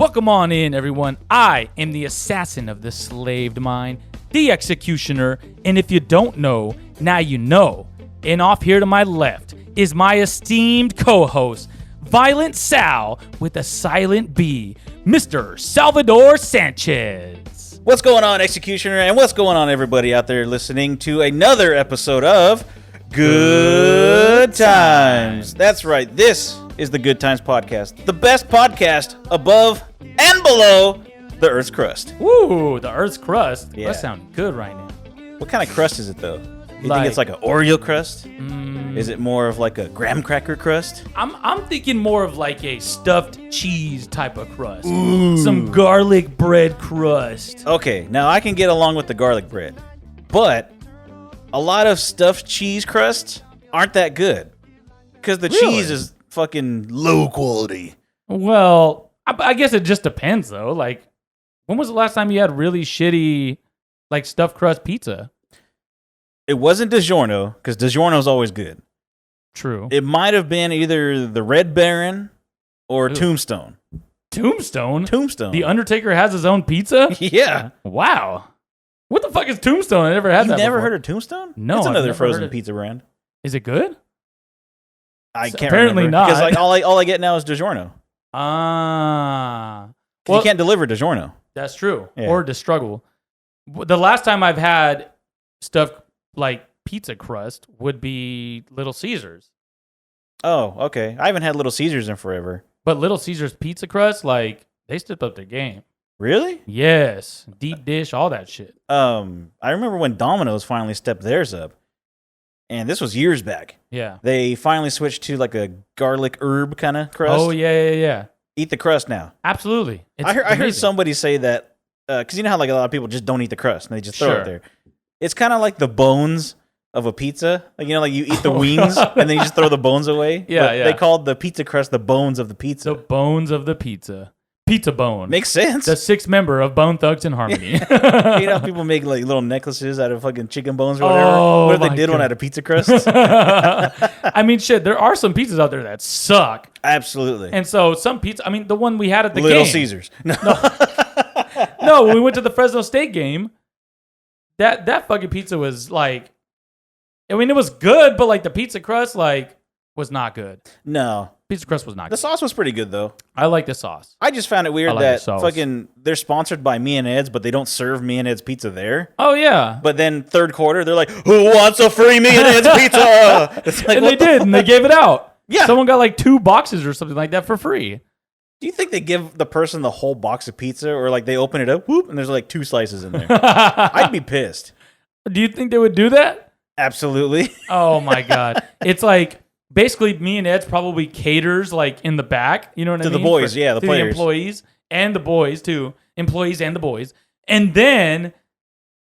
Welcome on in, everyone. I am the assassin of the slaved mind, the executioner, and if you don't know, now you know. And off here to my left is my esteemed co-host, Violent Sal with a silent B, Mr. Salvador Sanchez. What's going on, Executioner, and what's going on, everybody out there listening to another episode of Good Times. That's right, this is the Good Times Podcast, the best podcast above and below the Earth's crust. Woo, the Earth's crust. Yeah. That sounds good right now. What kind of crust is it, though? You think it's like an Oreo crust? Is it more of like a graham cracker crust? I'm thinking more of like a stuffed cheese type of crust. Ooh. Some garlic bread crust. Okay, now I can get along with the garlic bread, but a lot of stuffed cheese crusts aren't that good because the cheese is fucking low quality. Well, I guess it just depends though. Like, when was the last time you had really shitty like stuffed crust pizza? It wasn't DiGiorno, because DiGiorno is always good. True. It might have been either the Red Baron or Tombstone. Tombstone? Tombstone. The Undertaker has his own pizza? Yeah. Wow. What the fuck is Tombstone? I never had that before. You never heard of Tombstone? No, it's another I've never frozen pizza brand. Is it good? I can't apparently remember. not. Because like all I get now is DiGiorno. Well, you can't deliver DiGiorno. That's true. Yeah. Or DiStruggle. The last time I've had stuffed like pizza crust would be Little Caesars. Oh, okay. I haven't had Little Caesars in forever. But Little Caesars pizza crust, like, they stepped up their game. Really? Yes. Deep dish, all that shit. I remember when Domino's finally stepped theirs up. And this was years back. Yeah. They finally switched to like a garlic herb kind of crust. Oh, yeah. Eat the crust now. Absolutely. I heard somebody say that, because you know how like a lot of people just don't eat the crust and they just throw it there. It's kind of like the bones of a pizza. Like, you know, like you eat the wings and then you just throw the bones away. Yeah, They called the pizza crust the bones of the pizza. The bones of the pizza. Pizza Bone. Makes sense. The sixth member of Bone Thugs and Harmony. You know how people make like little necklaces out of fucking chicken bones or whatever? What if they did one out of pizza crust? I mean, shit, there are some pizzas out there that suck. Absolutely. And so some pizza, I mean, the one we had at the Little game. Caesars. No, when we went to the Fresno State game, that fucking pizza was like, I mean, it was good, but like the pizza crust, like, was not good. No. Pizza crust was not good. The sauce was pretty good, though. I like the sauce. I just found it weird that fucking they're sponsored by Me and Ed's, but they don't serve Me and Ed's pizza there. Oh, yeah. But then third quarter, they're like, who wants a free Me and Ed's pizza? It's like, and they did, and they gave it out. Yeah. Someone got like 2 boxes or something like that for free. Do you think they give the person the whole box of pizza, or like they open it up, whoop, and there's like 2 slices in there? I'd be pissed. Do you think they would do that? Absolutely. Oh, my God. It's like, basically, Me and Ed's probably caters like in the back, you know what I mean? To the boys, the players. The employees and the boys too. Employees and the boys. And then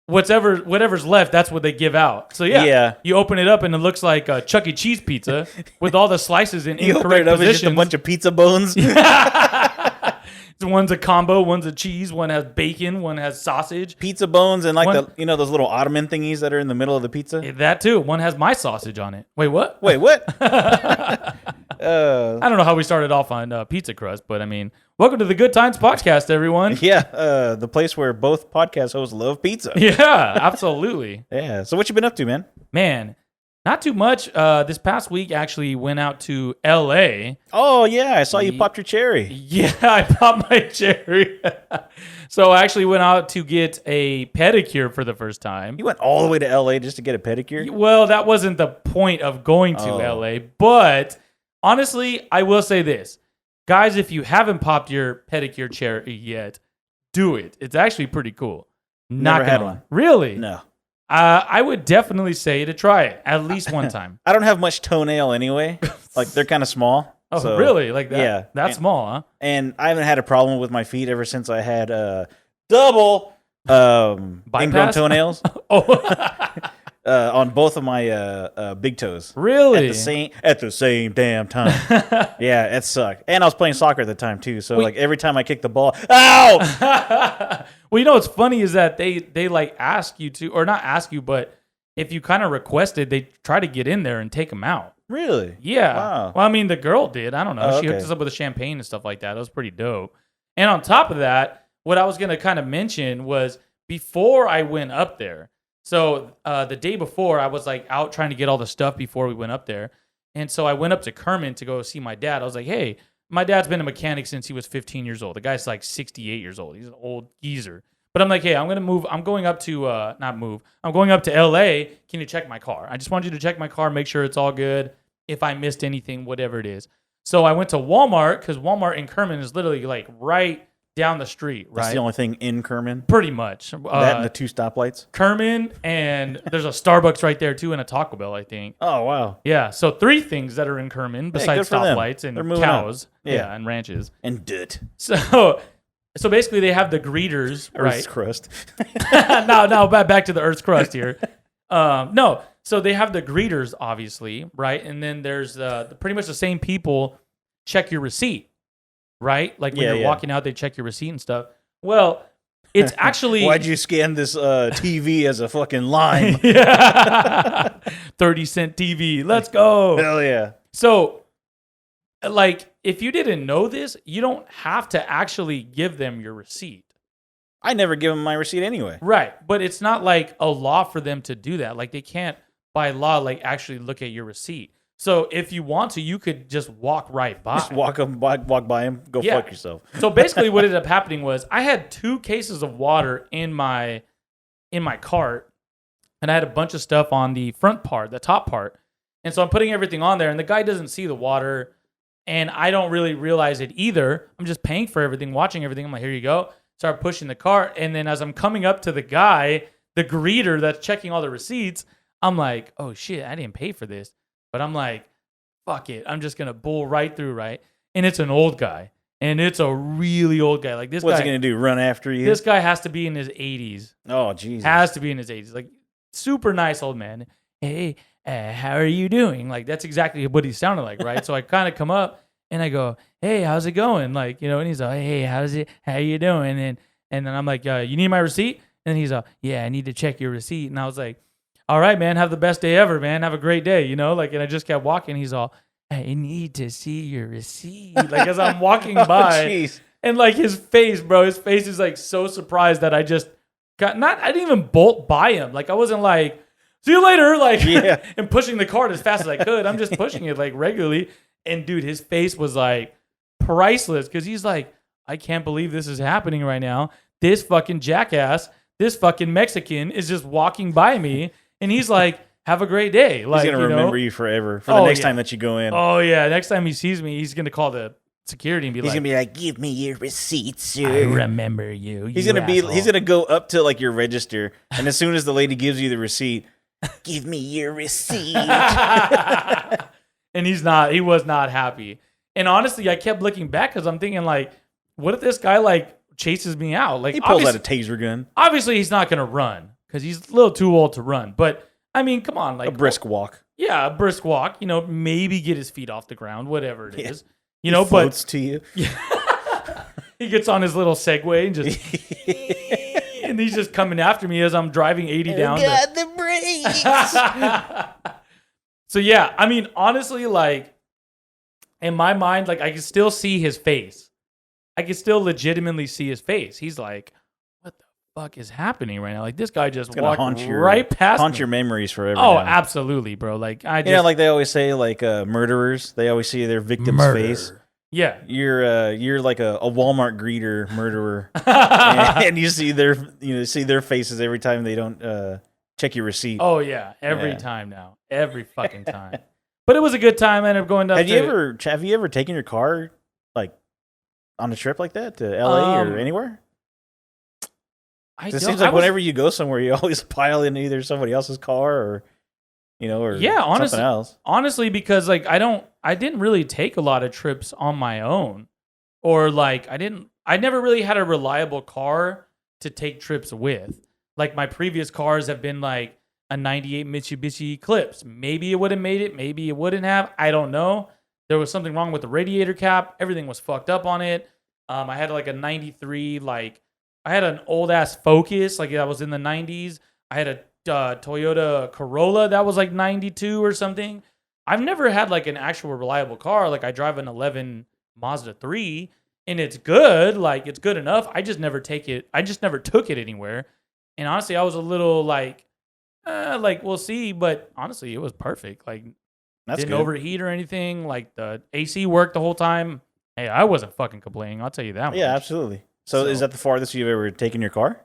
whatever's left, that's what they give out. So yeah. You open it up and it looks like a Chuck E. Cheese pizza with all the slices in you incorrect open it up, positions. It's just a bunch of pizza bones. One's a combo, one's a cheese, one has bacon, one has sausage. Pizza bones and like those little ottoman thingies that are in the middle of the pizza. That too. One has my sausage on it. Wait, what? I don't know how we started off on pizza crust, but I mean, welcome to the Good Times Podcast, everyone. Yeah, the place where both podcast hosts love pizza. Yeah, absolutely. Yeah. So what you been up to, man? Man, not too much. This past week, actually went out to L.A. Oh, yeah. I saw you popped your cherry. Yeah, I popped my cherry. So I actually went out to get a pedicure for the first time. You went all the way to L.A. just to get a pedicure? Well, that wasn't the point of going to L.A., but honestly, I will say this. Guys, if you haven't popped your pedicure cherry yet, do it. It's actually pretty cool. Never had one. Really? No. I would definitely say to try it at least one time. I don't have much toenail anyway. Like, they're kind of small. Oh, so, really? Like that? Yeah. That's small, huh? And I haven't had a problem with my feet ever since I had double ingrown toenails. On both of my big toes. Really? At the same damn time. Yeah, it sucked. And I was playing soccer at the time too. So like every time I kicked the ball, ow! Well, you know what's funny is that they like ask you to, or not ask you, but if you kind of requested, they try to get in there and take them out. Really? Yeah. Wow. Well, I mean, the girl did. I don't know. Oh, she hooked okay. us up with a champagne and stuff like that. It was pretty dope. And on top of that, what I was going to kind of mention was before I went up there. So the day before, I was like out trying to get all the stuff before we went up there. And so I went up to Kerman to go see my dad. I was like, hey, my dad's been a mechanic since he was 15 years old. The guy's like 68 years old. He's an old geezer. But I'm like, hey, I'm going to move. I'm going up to, I'm going up to LA. Can you check my car? I just want you to check my car, make sure it's all good. If I missed anything, whatever it is. So I went to Walmart because Walmart in Kerman is literally like right down the street, right? That's the only thing in Kerman? Pretty much. That and the 2 stoplights? Kerman, and there's a Starbucks right there too, and a Taco Bell, I think. Oh, wow. Yeah, so 3 things that are in Kerman besides stoplights and cows. Yeah, and ranches. And dirt. So basically they have the greeters, right? Earth's crust. No, back to the Earth's crust here. No, so they have the greeters, obviously, right? And then there's pretty much the same people check your receipt. Right? Like when you're walking out, they check your receipt and stuff. Well, it's actually... Why'd you scan this TV as a fucking lime? 30-cent TV. Let's go. Hell yeah. So, like, if you didn't know this, you don't have to actually give them your receipt. I never give them my receipt anyway. Right. But it's not like a law for them to do that. Like, they can't, by law, like, actually look at your receipt. So if you want to, you could just walk right by. Just walk by him. Go fuck yourself. So basically, what ended up happening was I had 2 cases of water in my cart, and I had a bunch of stuff on the front part, the top part, and so I'm putting everything on there, and the guy doesn't see the water, and I don't really realize it either. I'm just paying for everything, watching everything. I'm like, here you go. Start pushing the cart, and then as I'm coming up to the guy, the greeter that's checking all the receipts, I'm like, oh shit, I didn't pay for this. But I'm like, fuck it. I'm just going to bull right through, right? And it's an old guy. And it's a really old guy. Like this What's guy, he going to do, run after you? This guy has to be in his 80s. Oh, Jesus. Has to be in his 80s. Like, super nice old man. Hey, how are you doing? Like, that's exactly what he sounded like, right? So I kind of come up and I go, hey, how's it going? Like, and he's like, hey, how you doing? And then I'm like, you need my receipt? And he's like, yeah, I need to check your receipt. And I was like, all right, man, have the best day ever, man. Have a great day, like, and I just kept walking. He's all, I need to see your receipt. Like, as I'm walking by, geez. And like his face is like so surprised that I just I didn't even bolt by him. Like, I wasn't like, see you later, like, and pushing the cart as fast as I could. I'm just pushing it like regularly. And dude, his face was like priceless because he's like, I can't believe this is happening right now. This fucking jackass, this fucking Mexican is just walking by me. And he's like, have a great day. Like, he's going to remember you forever for the next time that you go in. Oh, yeah. Next time he sees me, he's going to call the security and be he's going to be like, give me your receipt, sir. I remember you. He's going to go up to like your register. And as soon as the lady gives you the receipt, give me your receipt. And he was not happy. And honestly, I kept looking back because I'm thinking like, what if this guy like chases me out? Like, he pulls out a taser gun. Obviously, he's not going to run. Because he's a little too old to run. But, I mean, come on. Like a brisk walk. Yeah, a brisk walk. Maybe get his feet off the ground, whatever it is. He floats to you. He gets on his little Segway and just... and he's just coming after me as I'm driving 80 down. Got the brakes! So, yeah. I mean, honestly, like, in my mind, like, I can still see his face. I can still legitimately see his face. He's like... fuck is happening right now? Like, this guy just walked right past haunt your memories forever. Oh, now. absolutely, bro. Like, like they always say, like murderers, they always see their victim's face. Yeah, you're like a Walmart greeter murderer, and you see their faces every time they don't check your receipt. Oh yeah, every time now, every fucking time. But it was a good time. I ended up going up. Have you ever taken your car like on a trip like that to LA or anywhere? It seems like whenever you go somewhere, you always pile in either somebody else's car or something else. Honestly, because like I didn't really take a lot of trips on my own, or like I never really had a reliable car to take trips with. Like my previous cars have been like a 98 Mitsubishi Eclipse. Maybe it would have made it, maybe it wouldn't have. I don't know. There was something wrong with the radiator cap. Everything was fucked up on it. I had like a 93 I had an old ass Focus, like that was in the 90s. I had a Toyota Corolla that was like 92 or something. I've never had like an actual reliable car. Like I drive an 11 Mazda 3, and it's good. Like, it's good enough. I just never took it anywhere. And honestly, I was a little like we'll see. But honestly, it was perfect. Like, didn't good. overheat or anything. Like, the AC worked the whole time. Hey, I wasn't fucking complaining. I'll tell you that much. Yeah, absolutely. So is that the farthest you've ever taken your car?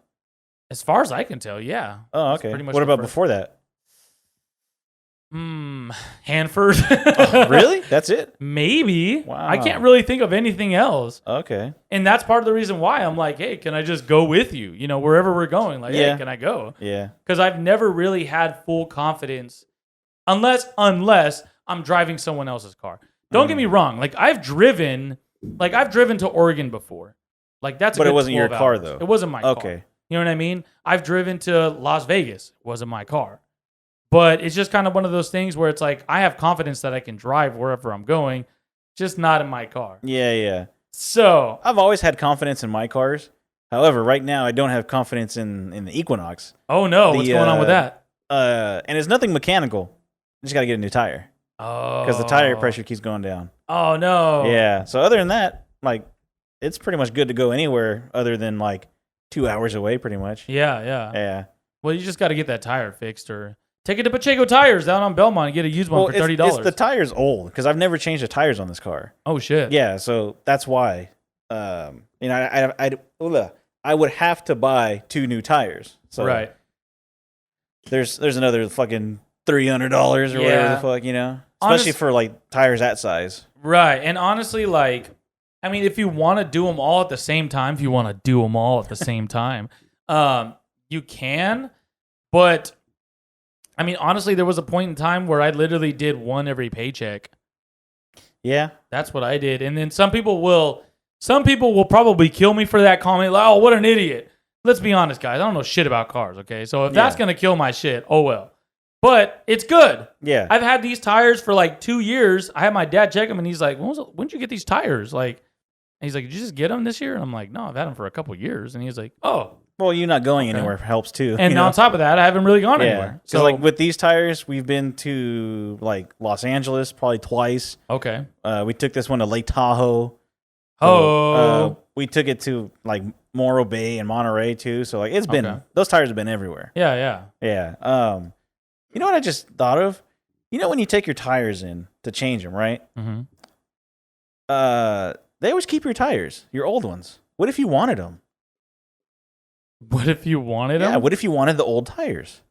As far as I can tell, yeah. Oh, okay. What about before that? Hanford. Oh, really? That's it? Maybe. Wow. I can't really think of anything else. Okay. And that's part of the reason why I'm like, hey, can I just go with you? You know, wherever we're going. Like, hey, can I go? Yeah. Because I've never really had full confidence unless I'm driving someone else's car. Don't get me wrong. Like, I've driven to Oregon before. Like, that's but it wasn't your car, though. It wasn't my car. Okay. You know what I mean? I've driven to Las Vegas. It wasn't my car. But it's just kind of one of those things where it's like, I have confidence that I can drive wherever I'm going, just not in my car. Yeah, yeah. So I've always had confidence in my cars. However, right now I don't have confidence in the Equinox. Oh no, what's going on with that? And it's nothing mechanical. I just got to get a new tire. Oh. Because the tire pressure keeps going down. Oh no. Yeah. So other than that, like, it's pretty much good to go anywhere other than like 2 hours away, pretty much. Yeah, yeah. Yeah. Well, you just got to get that tire fixed or take it to Pacheco Tires down on Belmont and get a used one for $30. The tire's old because I've never changed the tires on this car. Oh shit. Yeah, so that's why. You know, I would have to buy 2 new tires. So right. There's another fucking $300 or whatever the fuck, you know, especially for like tires that size. Right, and honestly, like, I mean, if you want to do them all at the same time, you can, but. I mean, honestly, there was a point in time where I literally did one every paycheck. Yeah. That's what I did. And then some people will probably kill me for that comment. Like, oh, what an idiot. Let's be honest, guys. I don't know shit about cars, okay? So if that's going to kill my shit, oh well. But it's good. Yeah. I've had these tires for like 2 years. I had my dad check them, and he's like, when did you get these tires? Like, and he's like, did you just get them this year? And I'm like, no, I've had them for a couple of years. And he's like, oh. Well, you not going anywhere helps too. And on top of that, I haven't really gone anywhere. So like with these tires, we've been to like Los Angeles probably twice. Okay. We took this one to Lake Tahoe. We took it to like Morro Bay and Monterey too. So like it's been those tires have been everywhere. Yeah. You know what I just thought of? You know when you take your tires in to change them, right? Mm-hmm. They always keep your tires, your old ones. What if you wanted them? What if you wanted them? Yeah, what if you wanted the old tires?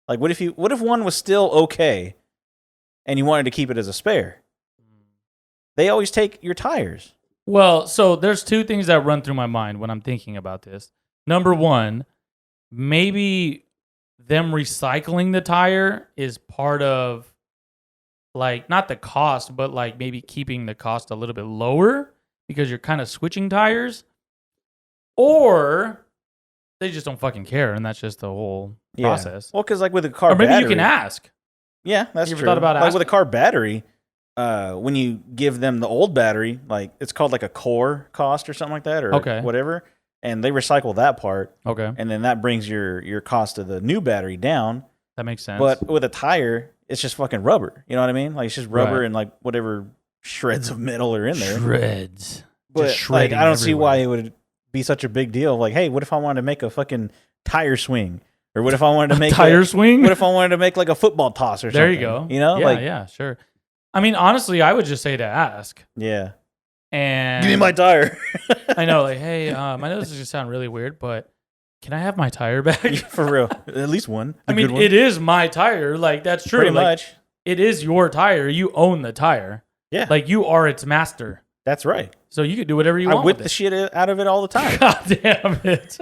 Like, what if one was still okay and you wanted to keep it as a spare? They always take your tires. Well, so there's 2 things that run through my mind when I'm thinking about this. Number 1, maybe them recycling the tire is part of, like, not the cost, but like maybe keeping the cost a little bit lower because you're kind of switching tires. Or they just don't fucking care, and that's just the whole process. Well, because like with a car or maybe battery, you can ask. Yeah, that's you true. Ever thought about like asking? with a car battery, when you give them the old battery, like it's called like a core cost or something like that, or whatever, and they recycle that part. Okay. And then that brings your cost of the new battery down. That makes sense. But with a tire, it's just fucking rubber. You know what I mean? Like it's just rubber and like whatever shreds of metal are in there. Shreds. But just like, I don't see everywhere. why it would be such a big deal. Like, hey, what if I wanted to make a fucking tire swing? Or what if I wanted to make tire swing? What if I wanted to make like a football toss or something? There you go. You know? Yeah, sure. I mean, honestly, I would just say to ask. Yeah. And give me my tire. I know, like, hey, I know this is gonna sound really weird, but can I have my tire back? For real. At least one. I mean, it is my tire. Like, that's true. Pretty much. It is your tire. You own the tire. Yeah. Like, you are its master. That's right. So you could do whatever you want. I whip the shit out of it all the time. God damn it.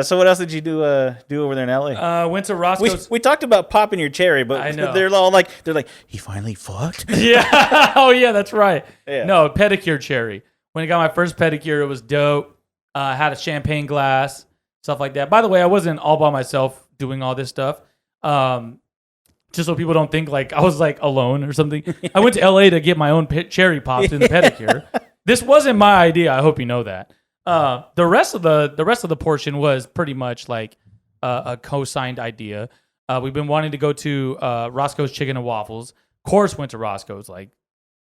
So what else did you do over there in LA? Went to Roscoe's. We talked about popping your cherry, but I know. they're like he finally fucked. Yeah. Oh yeah, that's right. Yeah. No, pedicure cherry. When I got my first pedicure, it was dope. Had a champagne glass, stuff like that. By the way, I wasn't all by myself doing all this stuff. Just so people don't think like I was like alone or something. I went to LA to get my own cherry popped in the pedicure. This wasn't my idea. I hope you know that. The rest of the portion was pretty much like a co-signed idea. We've been wanting to go to Roscoe's Chicken and Waffles. Of course, went to Roscoe's. Like,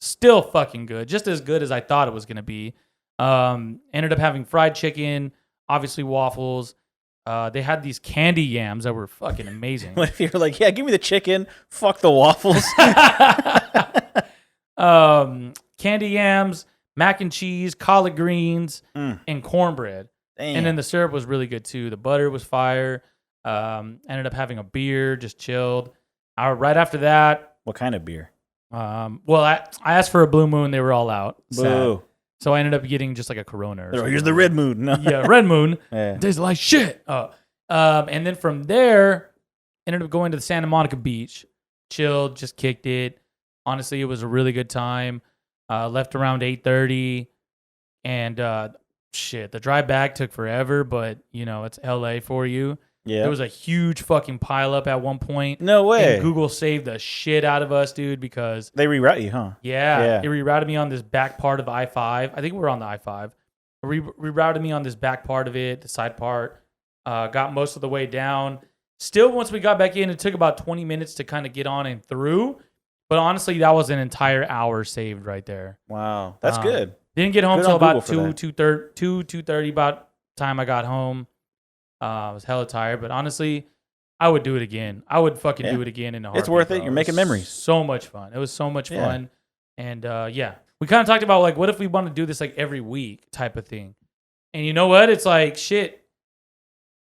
Still fucking good. Just as good as I thought it was going to be. Ended up having fried chicken, obviously waffles. They had these candy yams that were fucking amazing. What if you're like, yeah, give me the chicken, fuck the waffles? Candy yams, mac and cheese, collard greens, and cornbread. Damn. And then the syrup was really good too. The butter was fire. Ended up having a beer, just chilled. Right after that. What kind of beer? Well, I asked for a Blue Moon. They were all out. Boo. So I ended up getting just like a Corona. Here's the Red Moon. No. Yeah, Red Moon. Yeah. Tastes like shit. And then from there, ended up going to the Santa Monica Beach. Chilled, just kicked it. Honestly, it was a really good time. Left around 8:30. And the drive back took forever, but it's LA for you. Yeah. There was a huge fucking pileup at one point. No way. And Google saved the shit out of us, dude, because they reroute you, huh? Yeah. It rerouted me on this back part of I-5. I think we were on the I-5. Rerouted me on this back part of it, the side part. Got most of the way down. Still, once we got back in, it took about 20 minutes to kind of get on and through. But honestly, that was an entire hour saved right there. Wow. That's good. Didn't get home Good until on about Google for that. 2:30 about time I got home. I was hella tired, but honestly, I would do it again. I would fucking do it again in a heartbeat. It's worth it. Bro. You're making memories. So much fun. It was so much fun. And we kind of talked about like, what if we want to do this like every week type of thing? And you know what? It's like, shit.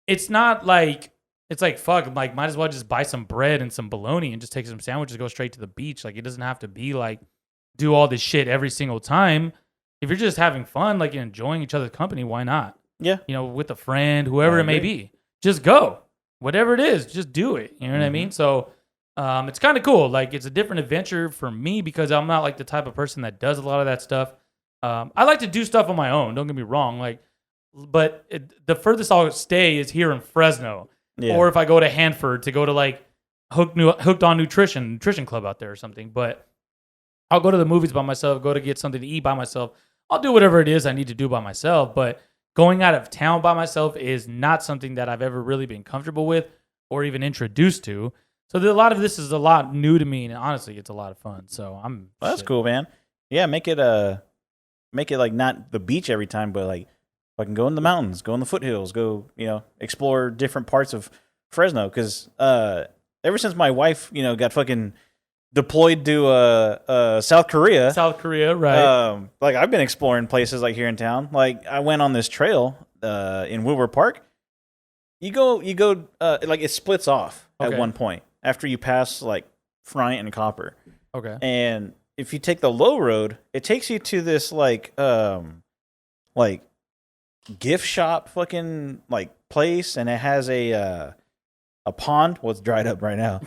It's not like, it's like, fuck, like might as well just buy some bread and some bologna and just take some sandwiches and go straight to the beach. Like it doesn't have to be like, do all this shit every single time. If you're just having fun, like enjoying each other's company, why not? Yeah. With a friend, whoever it may be. Just go. Whatever it is, just do it. You know what I mean? So it's kind of cool. Like, it's a different adventure for me because I'm not like the type of person that does a lot of that stuff. I like to do stuff on my own. Don't get me wrong. But the furthest I'll stay is here in Fresno. Yeah. Or if I go to Hanford to go to like Hooked on Nutrition Club out there or something. But I'll go to the movies by myself, go to get something to eat by myself. I'll do whatever it is I need to do by myself. But going out of town by myself is not something that I've ever really been comfortable with or even introduced to. So a lot of this is a lot new to me, and honestly, it's a lot of fun. So that's cool, man. Yeah, make it like not the beach every time, but like fucking go in the mountains, go in the foothills, go explore different parts of Fresno. Because ever since my wife got fucking deployed to South Korea. South Korea, right. Like I've been exploring places like here in town. Like I went on this trail in Woodward Park. You go like it splits off at one point after you pass like Bryant and Copper. Okay. And if you take the low road, it takes you to this like gift shop fucking like place, and it has a pond. Well, it's dried up right now.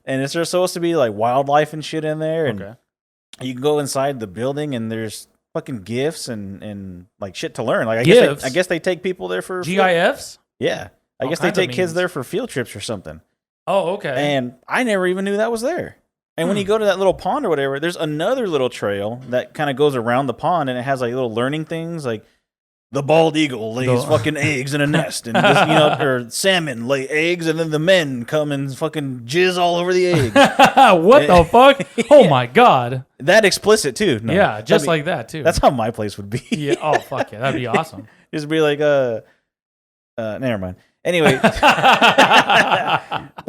And it's there's supposed to be like wildlife and shit in there. And you can go inside the building and there's fucking gifts and like shit to learn. Like I guess they take people there for GIFs? Yeah. I guess they take kids there for field trips or something. Oh, okay. And I never even knew that was there. And when you go to that little pond or whatever, there's another little trail that kind of goes around the pond, and it has like little learning things like the bald eagle lays fucking eggs in a nest, and this, or salmon lay eggs, and then the men come and fucking jizz all over the eggs. What the fuck? Oh my god! That explicit too. No, yeah, just like that too. That's how my place would be. Yeah. Oh fuck yeah, that'd be awesome. Just be like, never mind. Anyway, but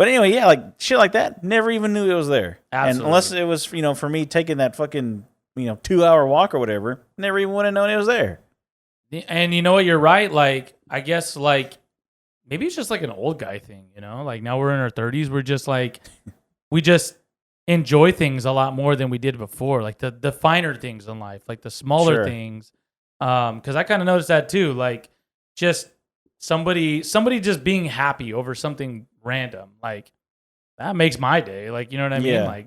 anyway, yeah, like shit like that. Never even knew it was there. Absolutely. And unless it was, for me taking that fucking 2-hour walk or whatever, never even would have known it was there. And you know what? You're right. Like, I guess, like, maybe it's just like an old guy thing, Like, now we're in our 30s. We're just like, we just enjoy things a lot more than we did before. Like, the finer things in life, like the smaller things. Because I kind of noticed that too. Like, just somebody just being happy over something random. Like, that makes my day. Like, you know what I mean? Like,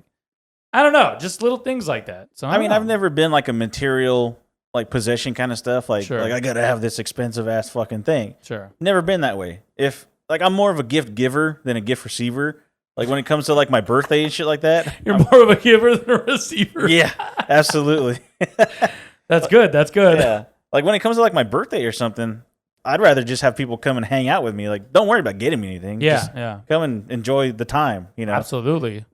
I don't know. Just little things like that. So, I've never been like a material like possession kind of stuff, like I gotta have this expensive ass fucking thing. Sure. Never been that way. If like I'm more of a gift giver than a gift receiver. Like when it comes to like my birthday and shit like that. You're more of a giver than a receiver. Yeah, absolutely. That's good. That's good. Yeah. Like when it comes to like my birthday or something, I'd rather just have people come and hang out with me. Like, don't worry about getting me anything. Yeah, just come and enjoy the time, Absolutely.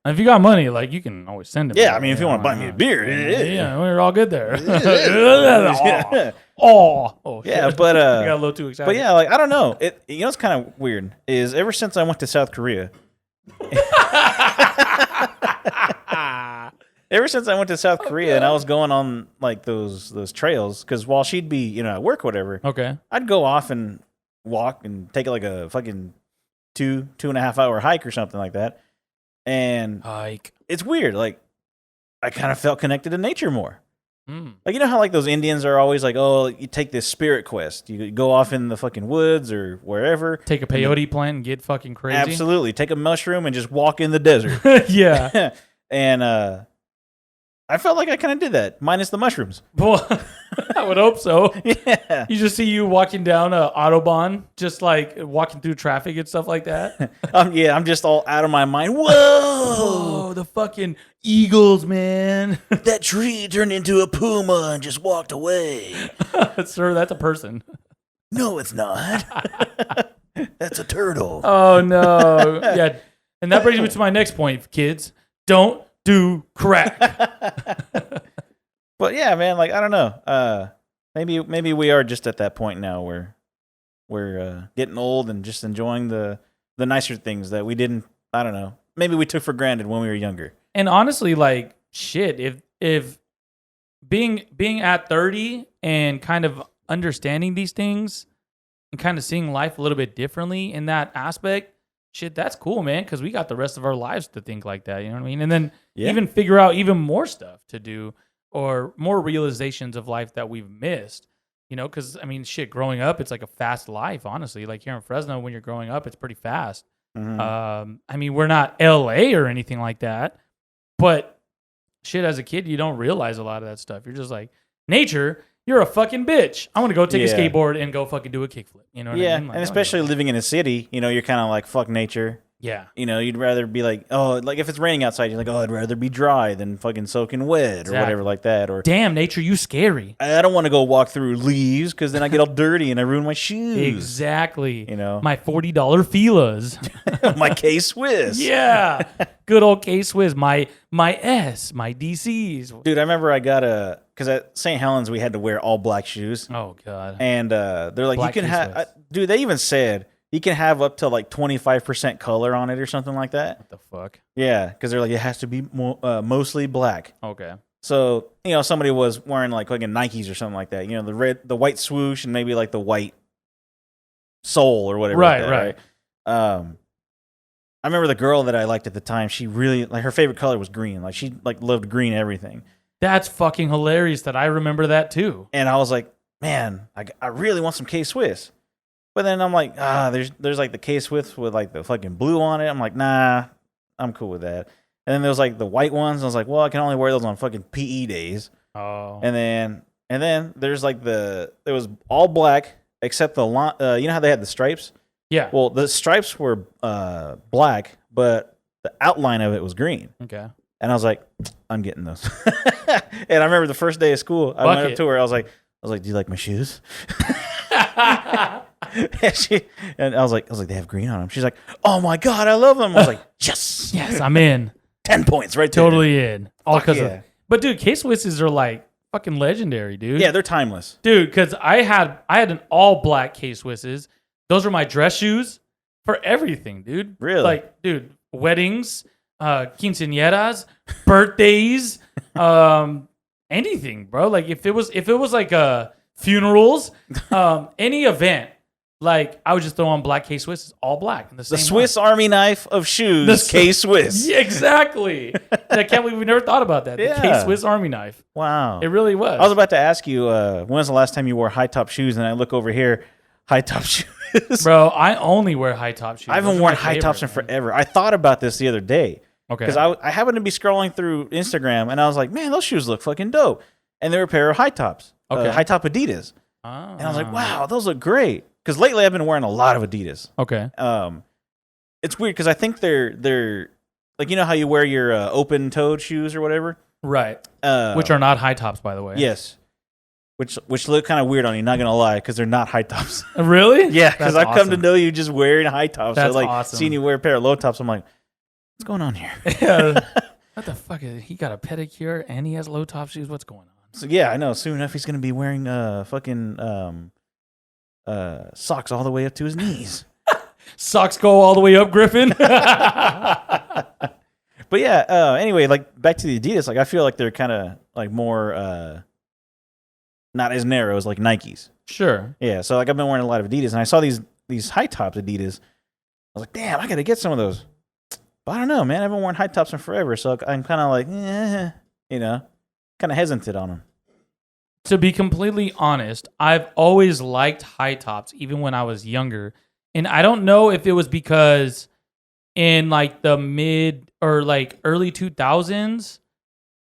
And if you got money, like you can always send it. Yeah, I mean, if you want to buy me a beer, yeah, we're all good there. Oh, yeah, shit. but I got a little too excited. But yeah, like I don't know. It's kind of weird. Is ever since I went to South Korea. Ever since I went to South Korea and I was going on like those trails, because while she'd be at work or whatever, I'd go off and walk and take like a fucking 2.5 hour hike or something like that. And it's weird. Like I kind of felt connected to nature more. Like how like those Indians are always like, oh, you take this spirit quest, you go off in the fucking woods or wherever, take a peyote plant and get fucking crazy. Absolutely, take a mushroom and just walk in the desert. Yeah, and I felt like I kind of did that, minus the mushrooms. Well, I would hope so. Yeah. You just see you walking down Autobahn, just like walking through traffic and stuff like that. I'm just all out of my mind. Whoa! Oh, the fucking eagles, man. That tree turned into a puma and just walked away. Sir, that's a person. No, it's not. That's a turtle. Oh, no. Yeah. And that brings me to my next point, kids. Don't do crack. But yeah, man, like I don't know. Maybe we are just at that point now where we're getting old and just enjoying the nicer things that we didn't. I don't know. Maybe we took for granted when we were younger. And honestly, like shit, if being at 30 and kind of understanding these things and kind of seeing life a little bit differently in that aspect. Shit, that's cool, man, because we got the rest of our lives to think like that, you know what I mean? And then even figure out even more stuff to do or more realizations of life that we've missed, because, I mean, shit, growing up, it's like a fast life, honestly. Like here in Fresno, when you're growing up, it's pretty fast. Mm-hmm. I mean, we're not L.A. or anything like that, but shit, as a kid, you don't realize a lot of that stuff. You're just like, nature, you're a fucking bitch. I want to go take a skateboard and go fucking do a kickflip. You know what I mean? Like, and especially living in a city, you're kind of like, fuck nature. Yeah. You'd rather be like, oh, like if it's raining outside, you're like, oh, I'd rather be dry than fucking soaking wet or whatever like that. Or damn, nature, you scary. I don't want to go walk through leaves because then I get all dirty and I ruin my shoes. Exactly. My $40 Filas. My K-Swiss. Yeah. Good old K-Swiss. My S, my DCs. Dude, I remember I got because at St. Helens we had to wear all black shoes. Oh, God. And they're like, black you can have, dude, they even said, you can have up to like 25% color on it or something like that. What the fuck? Yeah, because they're like, it has to be mostly black. Okay. So, somebody was wearing like fucking Nikes or something like that. The white swoosh and maybe like the white sole or whatever. Right. I remember the girl that I liked at the time, she really, like her favorite color was green. Like she like loved green everything. That's fucking hilarious that I remember that too. And I was like, man, I really want some K-Swiss. But then I'm like, there's like the K-Swiss with like the fucking blue on it. I'm like, nah, I'm cool with that. And then there was like the white ones. I was like, well, I can only wear those on fucking PE days. Oh. And then there's like it was all black except the line. You know how they had the stripes? Yeah. Well, the stripes were black, but the outline of it was green. Okay. And I was like, I'm getting those. And I remember the first day of school, I went up to her. I was like, do you like my shoes? and I was like, they have green on them. She's like, oh my God, I love them. I was like, yes, I'm in. 10 points right there. Totally in. All because of. But dude, K-Swisses are like fucking legendary, dude. Yeah, they're timeless, dude. Because I had an all black K-Swisses. Those were my dress shoes for everything, dude. Really? Like, dude, weddings, quinceañeras, birthdays, anything, bro. Like if it was like funerals, any event, like I would just throw on black K-Swisses, all black. The Swiss Army knife of shoes, K-Swiss. Yeah, exactly. I can't believe we never thought about that. Yeah. The K-Swiss Army knife. Wow. It really was. I was about to ask you, when was the last time you wore high top shoes? And I look over here, high top shoes. Bro, I only wear high top shoes. I haven't worn high tops in forever. I thought about this the other day. Okay. Because I happened to be scrolling through Instagram and I was like, man, those shoes look fucking dope. And they were a pair of high tops. Okay. High top Adidas. And I was like, wow, those look great. Because lately I've been wearing a lot of Adidas. Okay. It's weird because I think they're like, you know how you wear your open-toed shoes or whatever? Right. Which are not high tops, by the way. Yes. Which look kind of weird on you, not gonna lie, because they're not high tops. Really? Yeah, because I've come to know you just wearing high tops. That's so like awesome. seeing you wear a pair of low tops, I'm like, What's going on here? Yeah. What the fuck? He got a pedicure and he has low top shoes. What's going on? So yeah, I know. Soon enough, he's gonna be wearing fucking socks all the way up to his knees. Socks go all the way up, Griffin. But yeah. Anyway, like back to the Adidas. Like I feel like they're kind of like more not as narrow as like Nikes. Sure. Yeah. So like I've been wearing a lot of Adidas, and I saw these high tops Adidas. I was like, damn, I gotta get some of those. But I don't know, man. I haven't worn high tops in forever, so I'm kind of like, kind of hesitant on them. To be completely honest, I've always liked high tops, even when I was younger. And I don't know if it was because in like the mid or like early 2000s,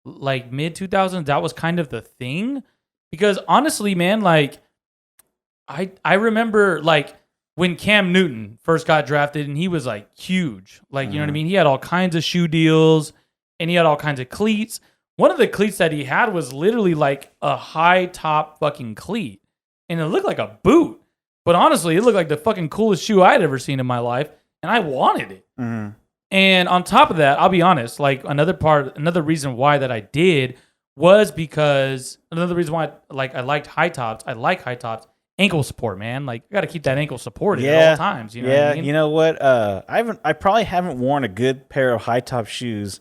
like mid 2000s, that was kind of the thing. Because honestly, man, like I remember like when Cam Newton first got drafted and he was like huge, like, you know what I mean? He had all kinds of shoe deals and he had all kinds of cleats. One of the cleats that he had was literally like a high top fucking cleat and it looked like a boot. But honestly, it looked like the fucking coolest shoe I'd ever seen in my life and I wanted it. Mm-hmm. And on top of that, I'll be honest, like another reason why that I did was because another reason why like I liked high tops. I like high tops. Ankle support, man. Like, you got to keep that ankle supported at all times. You know what I mean? You know what? I probably haven't worn a good pair of high top shoes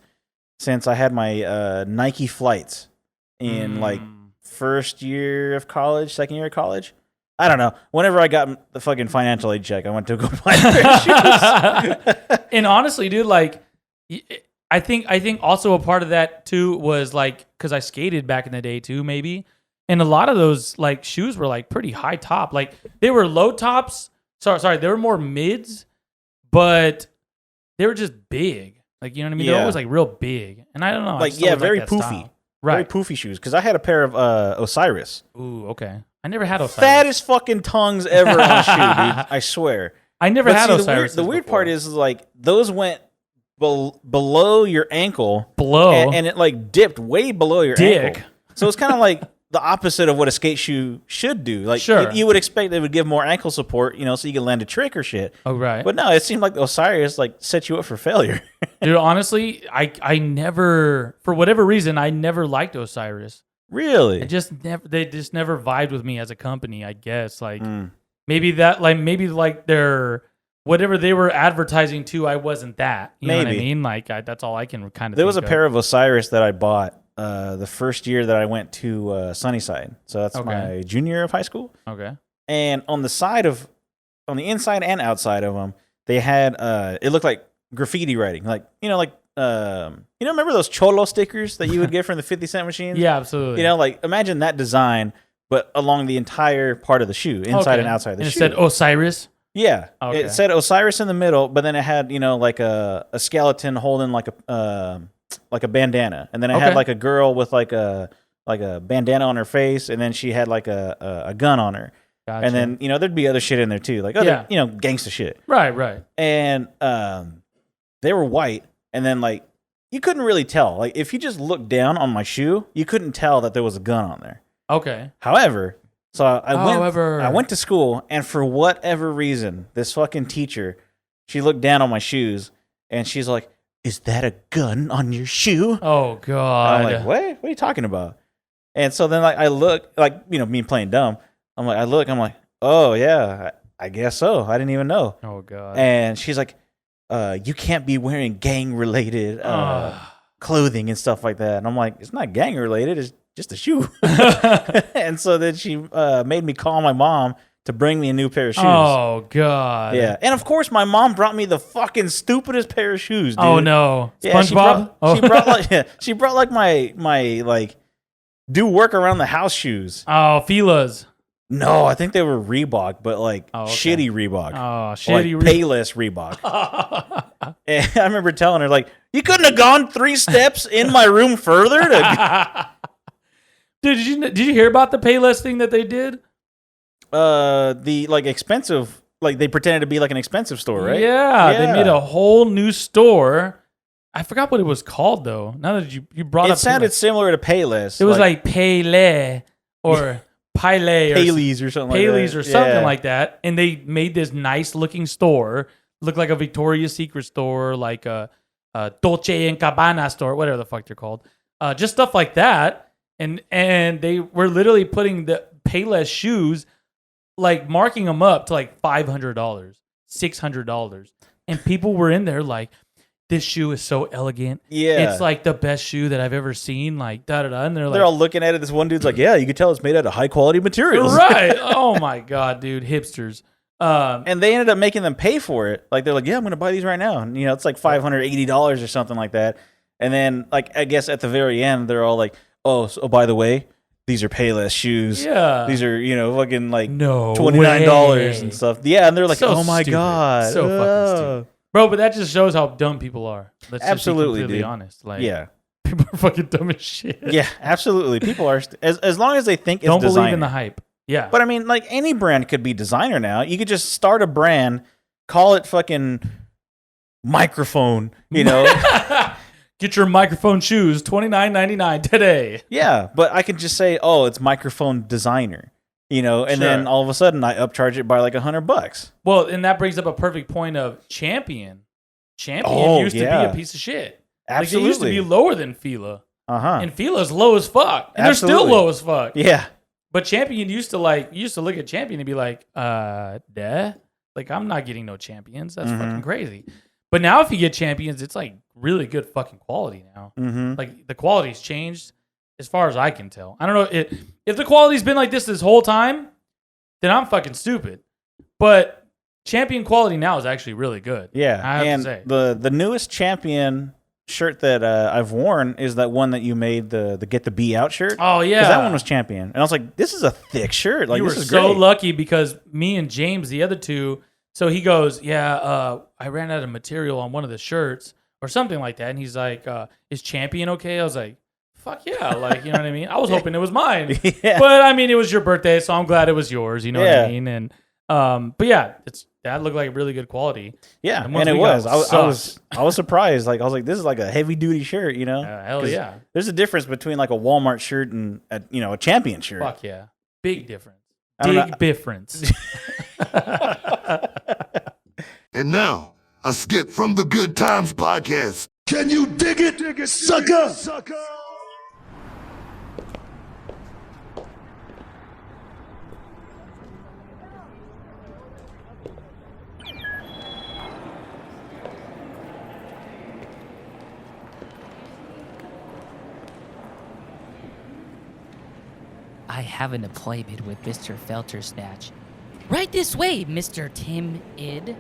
since I had my Nike Flights in like first year of college, second year of college. I don't know. Whenever I got the fucking financial aid check, I went to go buy a pair of shoes. And honestly, dude, like, I think also a part of that too was like because I skated back in the day too, maybe. And a lot of those like shoes were like pretty high top. Like they were low tops. Sorry, they were more mids, but they were just big. Like, you know what I mean? They're always like real big. And I don't know. Like, very poofy. Style. Right. Very poofy shoes. Because I had a pair of Osiris. Ooh, okay. I never had Osiris. Fattest fucking tongues ever on a shoe, dude. I swear. I never had Osiris. The weird part is like those went below your ankle. And it like dipped way below your ankle. So it's kind of like the opposite of what a skate shoe should do. Like, you would expect they would give more ankle support, so you could land a trick or shit. Oh, right. But no, it seemed like Osiris like set you up for failure. Dude, honestly, I never, for whatever reason, I never liked Osiris. Really? They just never vibed with me as a company, I guess. Like, maybe their whatever they were advertising to, I wasn't that. You know what I mean? Like, that's all I can kind of There was a pair of Osiris that I bought the first year that I went to Sunnyside. So that's my junior year of high school. Okay. And on the inside and outside of them, they had it looked like graffiti writing, like remember those Cholo stickers that you would get from the 50-cent machines? Yeah, absolutely. Like imagine that design, but along the entire part of the shoe, inside and outside the shoe. And it said Osiris. Yeah, it said Osiris in the middle, but then it had like a skeleton holding like a bandana, and then it had like a girl with like a bandana on her face, and then she had like a gun on her. Gotcha. And then there'd be other shit in there too, like other gangsta shit. Right. And they were white, and then like you couldn't really tell. Like if you just looked down on my shoe, you couldn't tell that there was a gun on there. Okay. However, so I went to school, and for whatever reason, this fucking teacher, she looked down on my shoes, and she's like, "Is that a gun on your shoe?" Oh, God. I'm like, what are you talking about? And so then like I look, like, me playing dumb. I'm like, oh, yeah, I guess so. I didn't even know. Oh, God. And she's like, you can't be wearing gang-related clothing and stuff like that. And I'm like, it's not gang-related. It's just a shoe. And so then she made me call my mom to bring me a new pair of shoes. Oh, God. Yeah. And of course, my mom brought me the fucking stupidest pair of shoes, dude. Oh, no. SpongeBob? Yeah, she brought like my like do work around the house shoes. Oh, Fila's. No, I think they were Reebok, but like shitty Reebok. Oh, shitty like Payless Reebok. And I remember telling her, like, you couldn't have gone 3 steps in my room further to... Dude, did you hear about the Payless thing that they did? The like expensive, like they pretended to be like an expensive store, right? Yeah, they made a whole new store. I forgot what it was called though. Now that you brought it, up, it sounded similar to Payless. It was like Payless or Payleys or something like that. And they made this nice looking store, looked like a Victoria's Secret store, like a Dolce and Gabbana store, whatever the fuck they're called. Just stuff like that. And they were literally putting the Payless shoes, like marking them up to like $500, $600. And people were in there like, this shoe is so elegant. Yeah. It's like the best shoe that I've ever seen. Like, da-da-da. And they're all looking at it. This one dude's like, yeah, you can tell it's made out of high-quality materials. Right. Oh, my God, dude. Hipsters. And they ended up making them pay for it. Like, they're like, yeah, I'm going to buy these right now. And, it's like $580 or something like that. And then, like, I guess at the very end, they're all like, oh, by the way, these are Payless shoes. Yeah. These are, fucking like no $29 way. and stuff. Yeah, and they're like, So oh, my stupid. God. So fucking stupid. Bro, but that just shows how dumb people are. Let's Absolutely, just be completely dude. honest. Like, yeah. people are fucking dumb as shit. Yeah, absolutely. People are, as long as they think it's Don't designer. believe in the hype. Yeah. But I mean, like any brand could be designer now. You could just start a brand, call it fucking microphone, Get your microphone shoes, $29.99 today. Yeah, but I could just say, oh, it's microphone designer. And then all of a sudden I upcharge it by like $100. Well, and that brings up a perfect point of Champion. Champion used to be a piece of shit. Absolutely. Like, they used to be lower than Fila. Uh-huh. And Fila's low as fuck. And they're still low as fuck. Yeah. But Champion used to look at Champion and be like, duh. Like, I'm not getting no Champions. That's fucking crazy. But now if you get Champions, it's like really good fucking quality now. Mm-hmm. Like, the quality's changed. As far as I can tell. I don't know. If the quality's been like this whole time, then I'm fucking stupid. But Champion quality now is actually really good. Yeah. I have to say. The newest Champion shirt that I've worn is that one that you made, the Get the B Out shirt. Oh, yeah. Because that one was Champion. And I was like, this is a thick shirt. Like, you this were is so great. lucky because me and James, the other two, so he goes, yeah, I ran out of material on one of the shirts or something like that. And he's like, is Champion okay? I was like, fuck yeah, like, you know what I mean? I was hoping it was mine. Yeah. But I mean, it was your birthday, so I'm glad it was yours, you know what I mean? And but yeah, that looked like really good quality. Yeah, and it was. I was surprised. Like, I was like, this is like a heavy duty shirt, hell yeah. There's a difference between like a Walmart shirt and a Champion shirt. Fuck yeah. Big difference. Big difference. And now, a skit from the Good Times Podcast. Can you dig it, sucker? I have an appointment with Mr. Feltersnatch. Right this way, Mr. Tim Id.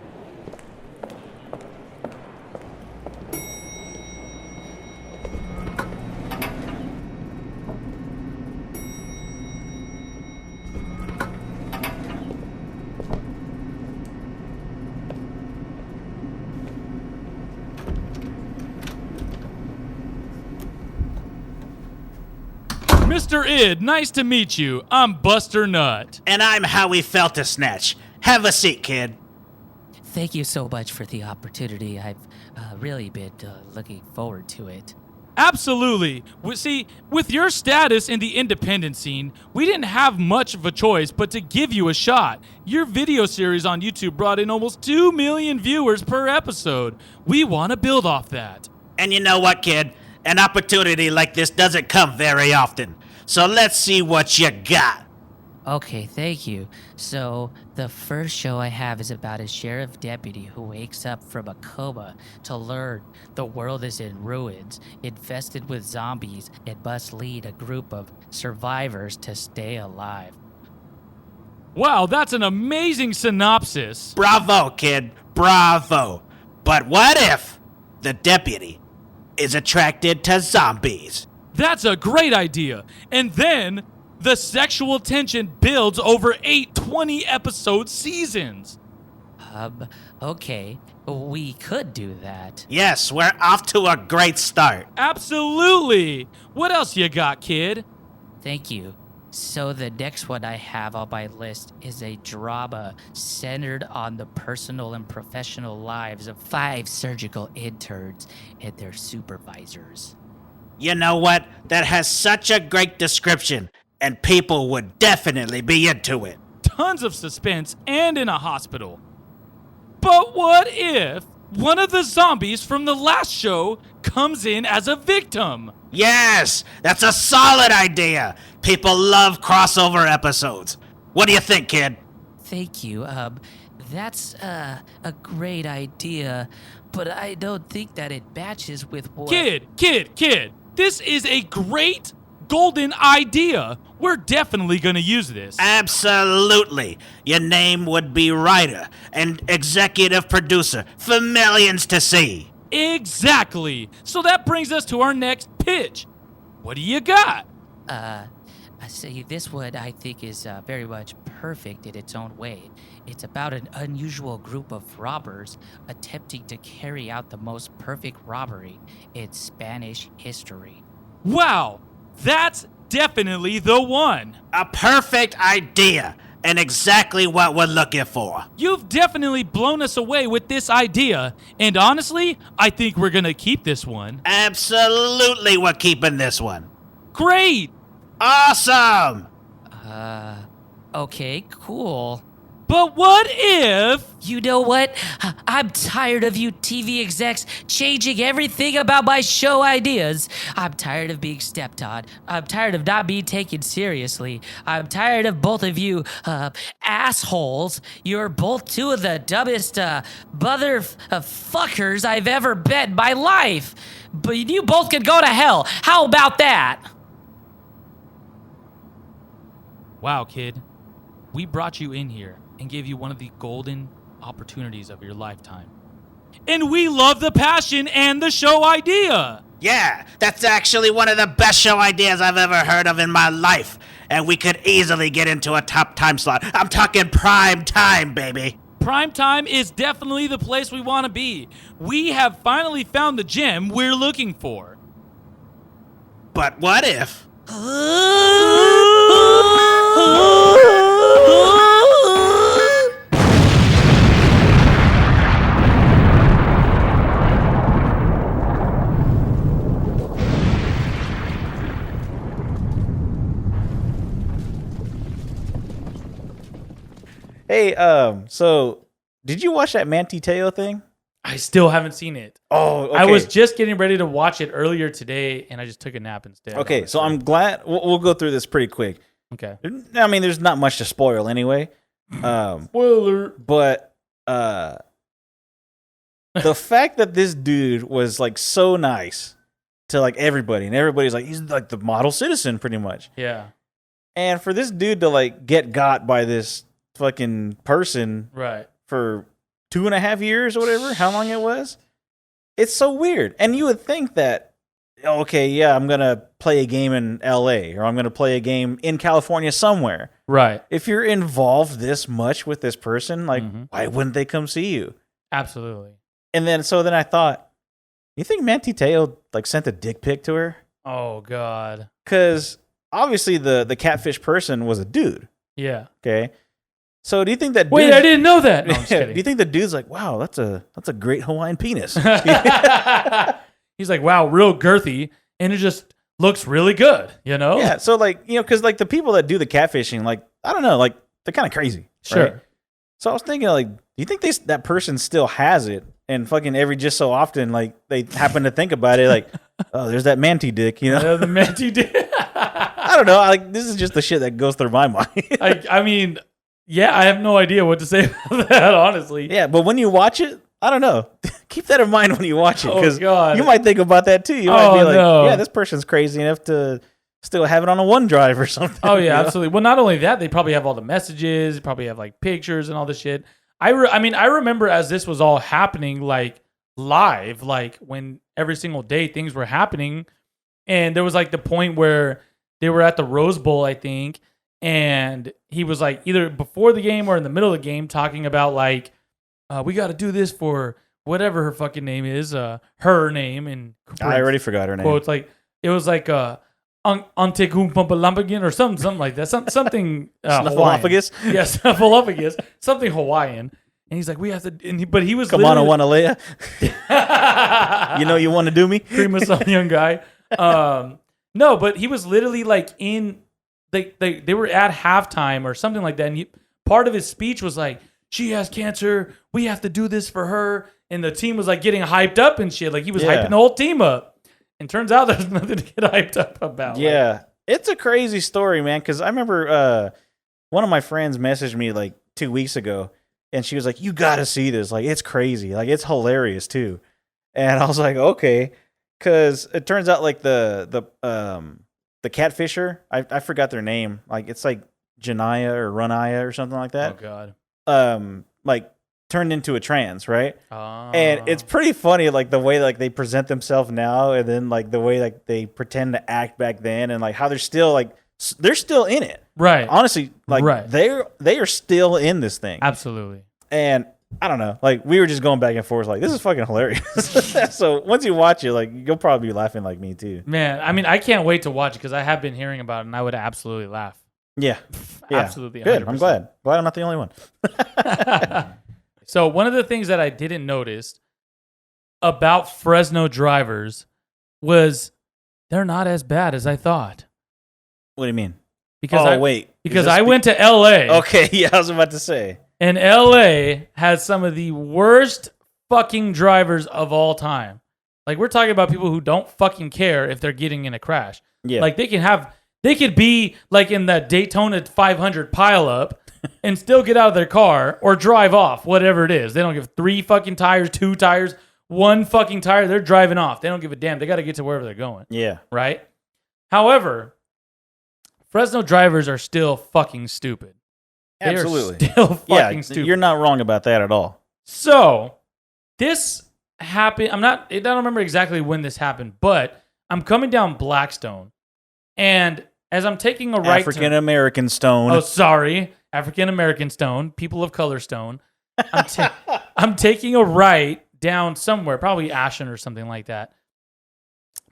Mr. Id, nice to meet you. I'm Buster Nut. And I'm Howie Feltersnatch. Have a seat, kid. Thank you so much for the opportunity. I've really been looking forward to it. Absolutely. See, with your status in the independent scene, we didn't have much of a choice but to give you a shot. Your video series on YouTube brought in almost 2 million viewers per episode. We want to build off that. And you know what, kid? An opportunity like this doesn't come very often. So let's see what you got. Okay, thank you. So, the first show I have is about a sheriff deputy who wakes up from a coma to learn the world is in ruins, infested with zombies, and must lead a group of survivors to stay alive. Wow, that's an amazing synopsis. Bravo, kid. Bravo. But what if the deputy is attracted to zombies? That's a great idea. And then the sexual tension builds over 8 20-episode seasons. Okay, we could do that. Yes, we're off to a great start. Absolutely. What else you got, kid? Thank you. So the next one I have on my list is a drama centered on the personal and professional lives of 5 surgical interns and their supervisors. You know what? That has such a great description, and people would definitely be into it. Tons of suspense and in a hospital. But what if one of the zombies from the last show comes in as a victim. Yes, that's a solid idea. People love crossover episodes. What do you think, kid? Thank you. That's a great idea, but I don't think that it matches with what... Kid. This is a great golden idea. We're definitely going to use this. Absolutely. Your name would be writer and executive producer for millions to see. Exactly. So that brings us to our next pitch. What do you got? I see, this one I think is very much perfect in its own way. It's about an unusual group of robbers attempting to carry out the most perfect robbery in Spanish history. Wow, that's definitely the one. A perfect idea, and exactly what we're looking for. You've definitely blown us away with this idea, and honestly, I think we're gonna keep this one. Absolutely, we're keeping this one. Great! Awesome! Okay, cool. But what if... You know what? I'm tired of you TV execs changing everything about my show ideas. I'm tired of being stepped on. I'm tired of not being taken seriously. I'm tired of both of you assholes. You're both two of the dumbest fuckers I've ever met in my life. But you both can go to hell. How about that? Wow, kid. We brought you in here and gave you one of the golden opportunities of your lifetime. And we love the passion and the show idea. Yeah, that's actually one of the best show ideas I've ever heard of in my life. And we could easily get into a top time slot. I'm talking prime time, baby. Prime time is definitely the place we want to be. We have finally found the gem we're looking for. But what if? Hey, so did you watch that Manti Teo thing? I still haven't seen it. Oh, okay. I was just getting ready to watch it earlier today, and I just took a nap instead. Okay, so I'm glad we'll go through this pretty quick. Okay. I mean, there's not much to spoil anyway. Spoiler. But the fact that this dude was like so nice to like everybody, and everybody's like, he's like the model citizen pretty much. Yeah. And for this dude to like get got by this fucking person Right. for 2.5 years or whatever, how long it was, it's so weird. And you would think that, okay, yeah, I'm gonna play a game in LA or I'm gonna play a game in California somewhere. Right. If you're involved this much with this person, like, why wouldn't they come see you? Absolutely. And then I thought, you think Manti Teo like sent a dick pic to her? Oh God. Because obviously the catfish person was a dude. Yeah. Okay. So do you think that? Wait, dude, I didn't know that. No, I'm just do kidding. you think the dude's like, wow, that's a great Hawaiian penis? He's like, wow, real girthy, and it just looks really good, you know? Yeah. So like, because like the people that do the catfishing, like, I don't know, like they're kind of crazy. Sure. Right? So I was thinking, like, do you think that person still has it? And fucking every just so often, like they happen to think about it, like, oh, there's that Manti dick, The Manti dick. I don't know. Like, this is just the shit that goes through my mind. I mean, yeah, I have no idea what to say about that, honestly. Yeah, but when you watch it, I don't know. Keep that in mind when you watch it, because you might think about that too. You might be like, yeah, this person's crazy enough to still have it on a OneDrive or something. Oh yeah, absolutely. Well, not only that, they probably have all the messages, probably have like pictures and all this shit. I remember as this was all happening, like live, like when every single day things were happening, and there was like the point where they were at the Rose Bowl, I think, and he was like either before the game or in the middle of the game talking about like, we got to do this for whatever her fucking name is, her name, and I already forgot her name. Quotes like it was like Antegumpalambagan or something like that, something Snuffleupagus. Yes, Snuffleupagus, something Hawaiian. And he's like, we have to. But he was come on, Wanalea. You know you want to do me, prima son, young guy. No, but he was literally like in. They were at halftime or something like that, and part of his speech was like, she has cancer, we have to do this for her, and the team was like getting hyped up and shit. Like he was Yeah. hyping the whole team up. And turns out there's nothing to get hyped up about. Yeah. It's a crazy story, man. Because I remember one of my friends messaged me like 2 weeks ago, and she was like, "You got to see this. Like, it's crazy. Like, it's hilarious too." And I was like, "Okay," because it turns out like the catfisher, I forgot their name. Like, it's like Janaya or Runaya or something like Oh that. God. Like turned into a trans, right? Oh. And it's pretty funny, like the way like they present themselves now, and then like the way like they pretend to act back then, and like how they're still in it. Right. Honestly, like Right. they are still in this thing. Absolutely. And I don't know, like we were just going back and forth, like this is fucking hilarious. So once you watch it, like you'll probably be laughing like me too. Man, I mean, I can't wait to watch it because I have been hearing about it and I would absolutely laugh. Yeah, yeah. Absolutely. Good. 100%. I'm glad. Glad I'm not the only one. So one of the things that I didn't notice about Fresno Drivers was they're not as bad as I thought. What do you mean? Because Is this I went to LA. Okay, yeah, I was about to say. And LA has some of the worst fucking drivers of all time. Like we're talking about people who don't fucking care if they're getting in a crash. Yeah. Like they could be like in the Daytona 500 pileup and still get out of their car or drive off, whatever it is. They don't give 3 fucking tires, 2 tires, 1 fucking tire. They're driving off. They don't give a damn. They got to get to wherever they're going. Yeah. Right? However, Fresno drivers are still fucking stupid. They Absolutely. are still fucking stupid. You're not wrong about that at all. So, this happened. I don't remember exactly when this happened, but I'm coming down Blackstone. And as I'm taking a right African American stone. Oh, sorry. African American stone. People of color stone. I'm taking a right down somewhere, probably Ashland or something like that.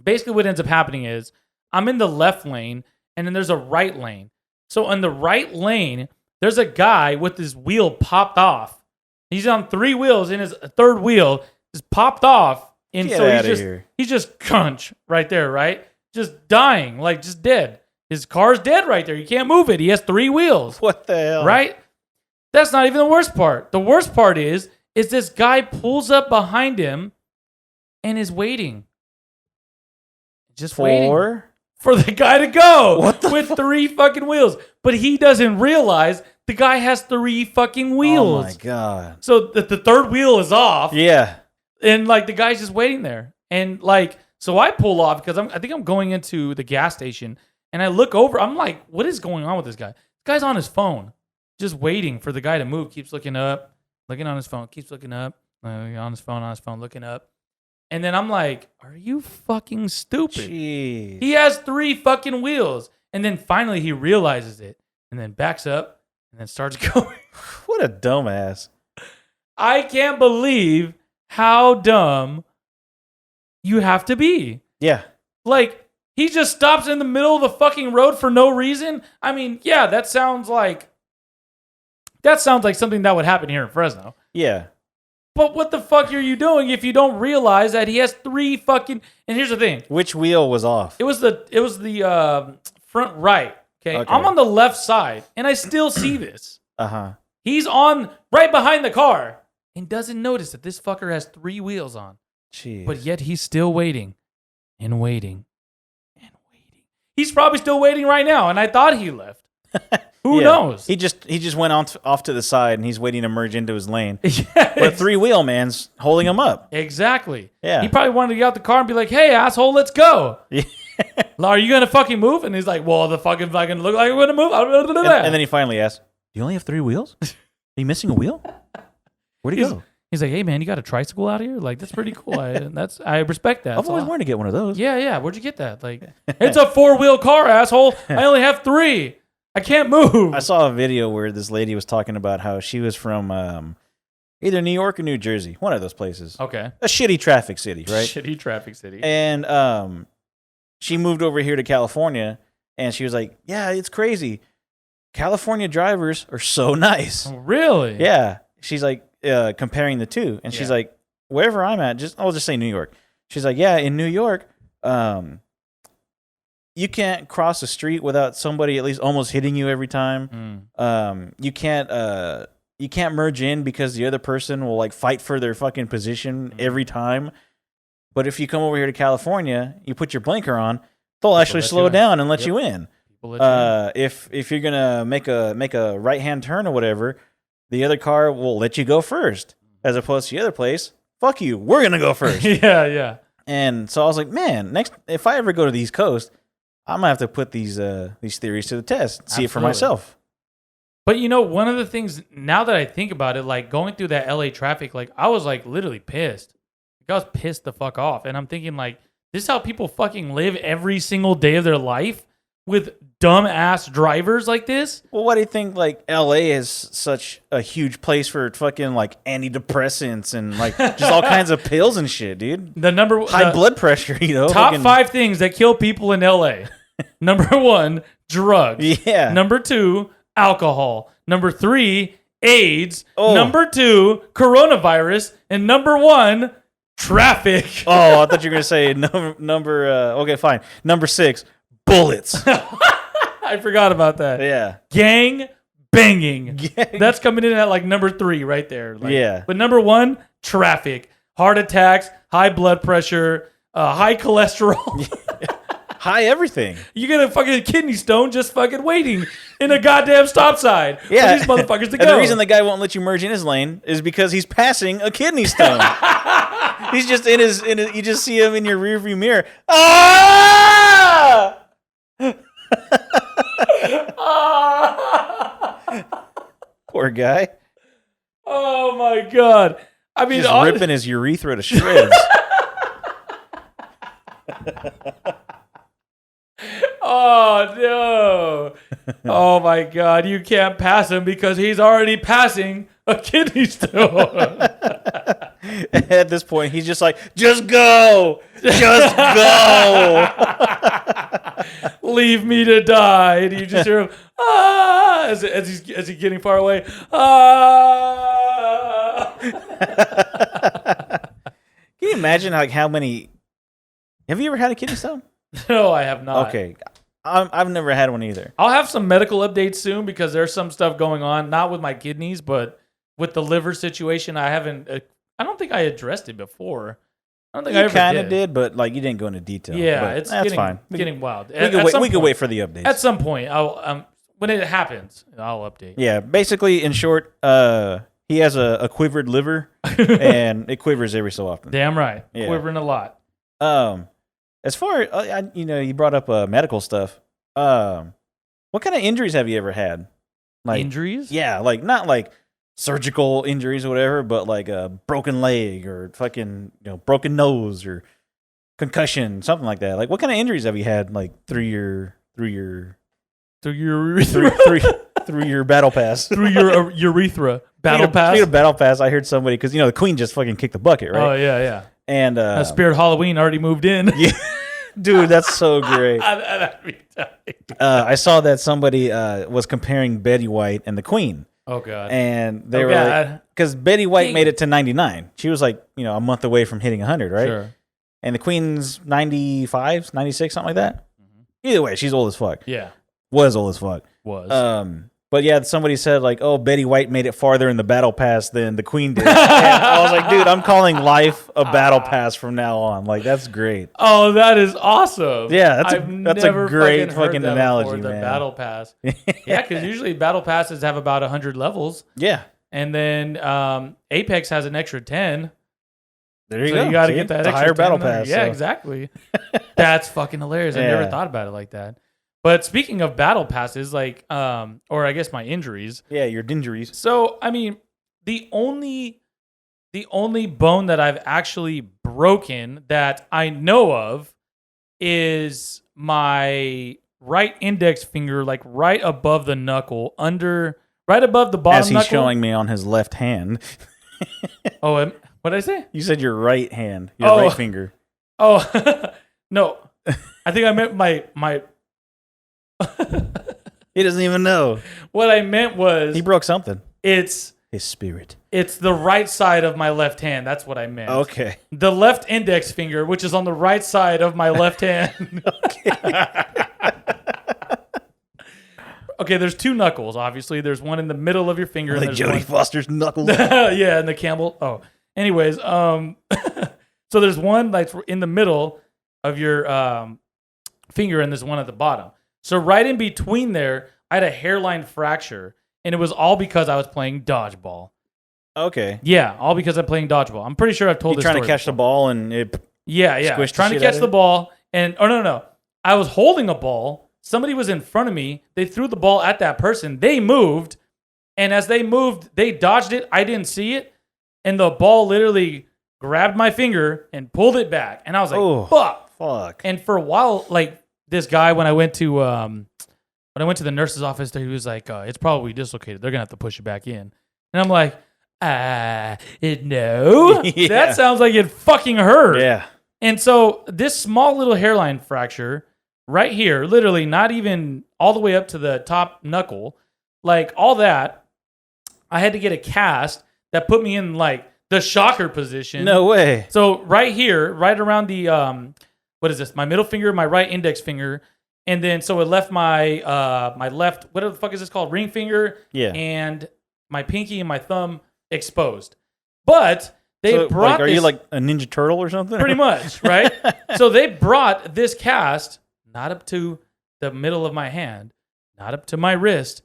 Basically, what ends up happening is I'm in the left lane, and then there's a right lane. So in the right lane, there's a guy with his wheel popped off. He's on 3 wheels, and his third wheel is popped off. And Get so outta here. he's just crunch right there, right? Just dying, like just dead. His car's dead right there. You can't move it. He has 3 wheels. What the hell? Right? That's not even the worst part. The worst part is this guy pulls up behind him and is waiting. Just waiting for the guy to go with 3 fucking wheels. But he doesn't realize the guy has 3 fucking wheels. Oh my God. So the third wheel is off. Yeah. And like the guy's just waiting there. And like, so I pull off because I think I'm going into the gas station. And I look over. I'm like, what is going on with this guy? This guy's on his phone, just waiting for the guy to move. Keeps looking up, looking on his phone. Keeps looking up, on his phone, looking up. And then I'm like, are you fucking stupid? Jeez. He has 3 fucking wheels. And then finally he realizes it and then backs up and then starts going. What a dumbass. I can't believe how dumb you have to be. Yeah. Like, he just stops in the middle of the fucking road for no reason. I mean, yeah, that sounds like something that would happen here in Fresno. Yeah. But what the fuck are you doing if you don't realize that he has 3 fucking? And here's the thing: Which wheel was off? it was the front right. Okay, Okay. I'm on the left side, and I still see this. Uh-huh. He's on right behind the car and doesn't notice that this fucker has 3 wheels on. Jeez. But yet he's still waiting and waiting and waiting. He's probably still waiting right now, and I thought he left. Who knows? He just went off to the side, and he's waiting to merge into his lane. Yes. But 3-wheel man's holding him up. Exactly. Yeah. He probably wanted to get out the car and be like, "Hey, asshole, let's go." Are you gonna fucking move? And he's like, "Well, the fucking look like I'm gonna move." And then he finally asked, "Do you only have 3 wheels? Are you missing a wheel? Where'd he go?" He's like, "Hey, man, you got a tricycle out here? Like, that's pretty cool. I respect that. I've always wanted to get one of those. Yeah. Where'd you get that? Like, it's a 4-wheel car, asshole. I only have 3. I can't move." I saw a video where this lady was talking about how she was from either New York or New Jersey, one of those places. Okay. A shitty traffic city, right? Shitty traffic city. And she moved over here to California, and she was like, "Yeah, it's crazy. California drivers are so nice." Oh, really? Yeah. She's like comparing the two, and she's Yeah. like, "Wherever I'm at, I'll just say New York." She's like, "Yeah, in New York, you can't cross the street without somebody at least almost hitting you every time. You can't you can't merge in because the other person will like fight for their fucking position every time. But if you come over here to California, you put your blinker on, they'll actually slow down and let you in. If you're gonna make a right hand turn or whatever, the other car will let you go first, as opposed to the other place. Fuck you, we're gonna go first. Yeah. And so I was like, man, if I ever go to the East Coast, I'm gonna have to put these theories to the test, see it for myself. But you know, one of the things now that I think about it, like going through that LA traffic, like I was like literally pissed. I was pissed the fuck off, and I'm thinking like, this is how people fucking live every single day of their life with dumb ass drivers like this. Well, why do you think like LA is such a huge place for fucking like antidepressants and like just all kinds of pills and shit, dude? High blood pressure, you know. Top 5 things that kill people in LA. Number 1, drugs. Yeah. Number 2, alcohol. Number 3, AIDS. Number 2, coronavirus. And number 1, traffic. Oh, I thought you were gonna say number. Okay, fine. Number 6, bullets. I forgot about that. Yeah. Gang banging. That's coming in at like number 3 right there. Like, yeah. But number 1, traffic. Heart attacks, high blood pressure, high cholesterol. High everything. You get a fucking kidney stone just fucking waiting in a goddamn stop sign for these motherfuckers to go. And the reason the guy won't let you merge in his lane is because he's passing a kidney stone. He's just in his. You just see him in your rearview mirror. Ah! Poor guy. Oh my god! I mean, just ripping his urethra to shreds. Oh no! Oh my god! You can't pass him because he's already passing a kidney stone. At this point, he's just like, just go! Just go! Leave me to die. And you just hear him, ah, as he's getting far away. Ah. Can you imagine like how many... Have you ever had a kidney stone? No, I have not. Okay. I've never had one either. I'll have some medical updates soon because there's some stuff going on, not with my kidneys, but with the liver situation. I don't think I addressed it before. I don't think I ever kind of did, but like you didn't go into detail. Yeah, it's fine. Getting wild. We could wait for the updates. At some point, I'll when it happens, I'll update. Yeah, basically, in short, he has a quivered liver, and it quivers every so often. Damn right, quivering a lot. As far you brought up medical stuff. What kind of injuries have you ever had? Like injuries? Yeah, like not like surgical injuries or whatever, but like a broken leg or fucking broken nose or concussion, something like that. Like what kind of injuries have you had like through your battle pass? Through your urethra battle pass? Speaking of battle pass, I heard somebody because the Queen just fucking kicked the bucket, right? Oh yeah. And Spirit Halloween already moved in. Yeah. Dude, that's so great. I saw that somebody was comparing Betty White and the Queen. Oh god! And they were like, because Betty White made it to 99. She was like, a month away from hitting 100, right? Sure. And the Queen's 95, 96, something like that. Mm-hmm. Either way, she's old as fuck. Yeah. Was old as fuck. But yeah, somebody said like, oh, Betty White made it farther in the battle pass than the Queen did. And I was like, dude, I'm calling life a battle pass from now on. Like, that's great. Oh, that is awesome. Yeah, that's a great fucking analogy, before, man. The battle pass. Yeah, because usually battle passes have about 100 levels. Yeah. And then Apex has an extra 10. There you go. You got to get that extra higher battle there. pass. Yeah, exactly. That's fucking hilarious. I never thought about it like that. But speaking of battle passes, like, or I guess my injuries. Yeah, your injuries. So, I mean, the only bone that I've actually broken that I know of is my right index finger, like right above the knuckle, right above the bottom As he's knuckle. showing me on his left hand. Oh, what did I say? You said your right hand, your right finger. Oh, no. I think I meant my He doesn't even know. What I meant was he broke something. It's his spirit. It's the right side of my left hand. That's what I meant. Okay. The left index finger, which is on the right side of my left hand. okay, there's two knuckles, obviously. There's one in the middle of your finger. Like and Jodie one... Foster's knuckles. Yeah, and the Campbell. Oh, anyways, so there's one like in the middle of your finger, and there's one at the bottom. So right in between there, I had a hairline fracture, and it was all because I was playing dodgeball. Okay. Yeah, all because I'm playing dodgeball. I'm pretty sure I've told You this trying story to catch the before. ball and it Yeah. squished the Trying to shit catch out of the it? ball, and no. I was holding a ball. Somebody was in front of me. They threw the ball at that person. They moved, and as they moved, they dodged it. I didn't see it, and the ball literally grabbed my finger and pulled it back. And I was like, Oh. "Fuck!" Fuck. And for a while, like this guy, when I went to the nurse's office, he was like, "It's probably dislocated. They're gonna have to push it back in." And I'm like, no, Yeah. that sounds like it fucking hurt. Yeah. And so this small little hairline fracture right here, literally not even all the way up to the top knuckle, like all that, I had to get a cast that put me in like the shocker position. No way. So right here, right around the what is this? My middle finger, my right index finger, and then so it left my my left, what the fuck is this called? Ring finger, Yeah. and my pinky and my thumb exposed. But they brought are this, you like a Ninja Turtle or something? pretty much, right? So they brought this cast not up to the middle of my hand, not up to my wrist,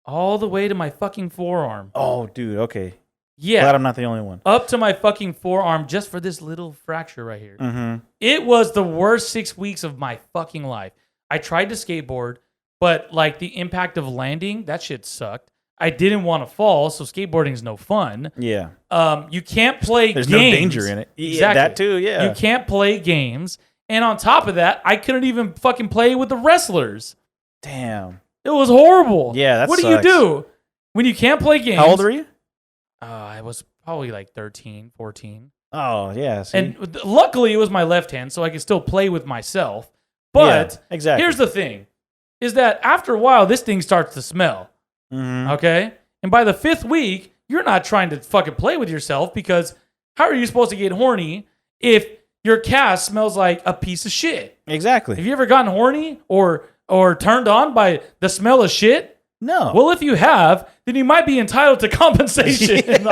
all the way to my fucking forearm. Oh, dude. Okay. Yeah. Glad I'm not the only one. Up to my fucking forearm just for this little fracture right here. Mm-hmm. It was the worst 6 weeks of my fucking life. I tried to skateboard, but like the impact of landing, that shit sucked. I didn't want to fall, so skateboarding is no fun. Yeah. You can't play There's games. no danger in it. Yeah, Exactly. that too, yeah. You can't play games. And on top of that, I couldn't even fucking play with the wrestlers. Damn. It was horrible. Yeah, that What sucks. do you do when you can't play games? How old were you? I was probably like 13, 14. Oh, yeah. See? And luckily, it was my left hand, so I could still play with myself. But Yeah, exactly. here's the thing, is that after a while, this thing starts to smell. Mhm. Okay? And by the 5th week, you're not trying to fucking play with yourself, because how are you supposed to get horny if your cast smells like a piece of shit? Exactly. Have you ever gotten horny or turned on by the smell of shit? No. Well, if you have, then you might be entitled to compensation.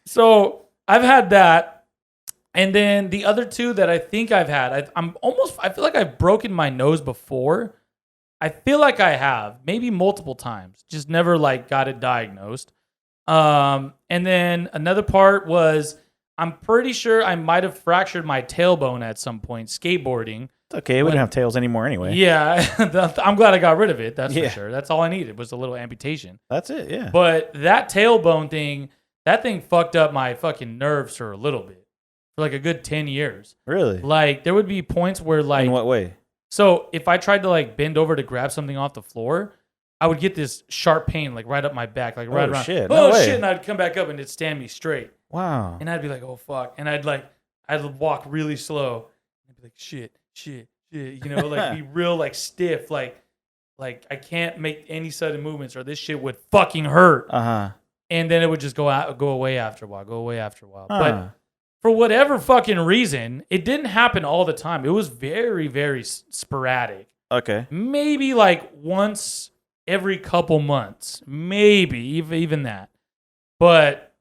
So I've had that. And then the other two that I think I've had, I feel like I've broken my nose before. I feel like I have, maybe multiple times, just never like got it diagnosed. And then another part was, I'm pretty sure I might have fractured my tailbone at some point skateboarding. It's okay. We don't have tails anymore anyway. Yeah, I'm glad I got rid of it. That's Yeah. for sure. That's all I needed was a little amputation. That's it, yeah. But that tailbone thing, that thing fucked up my fucking nerves for a little bit, for like a good 10 years. Really? Like there would be points where like, In what way? so if I tried to like bend over to grab something off the floor, I would get this sharp pain like right up my back, like right Oh, around. shit. No way. Shit! And I'd come back up and it'd stand me straight, Wow. and I'd be like, oh fuck, and I'd walk really slow, and I'd be like, shit, you know, like be real like stiff, like I can't make any sudden movements or this shit would fucking hurt. Uh-huh. And then it would just go away after a while. Huh. But for whatever fucking reason, it didn't happen all the time. It was very, very sporadic. Okay. Maybe like once every couple months. Maybe even that. But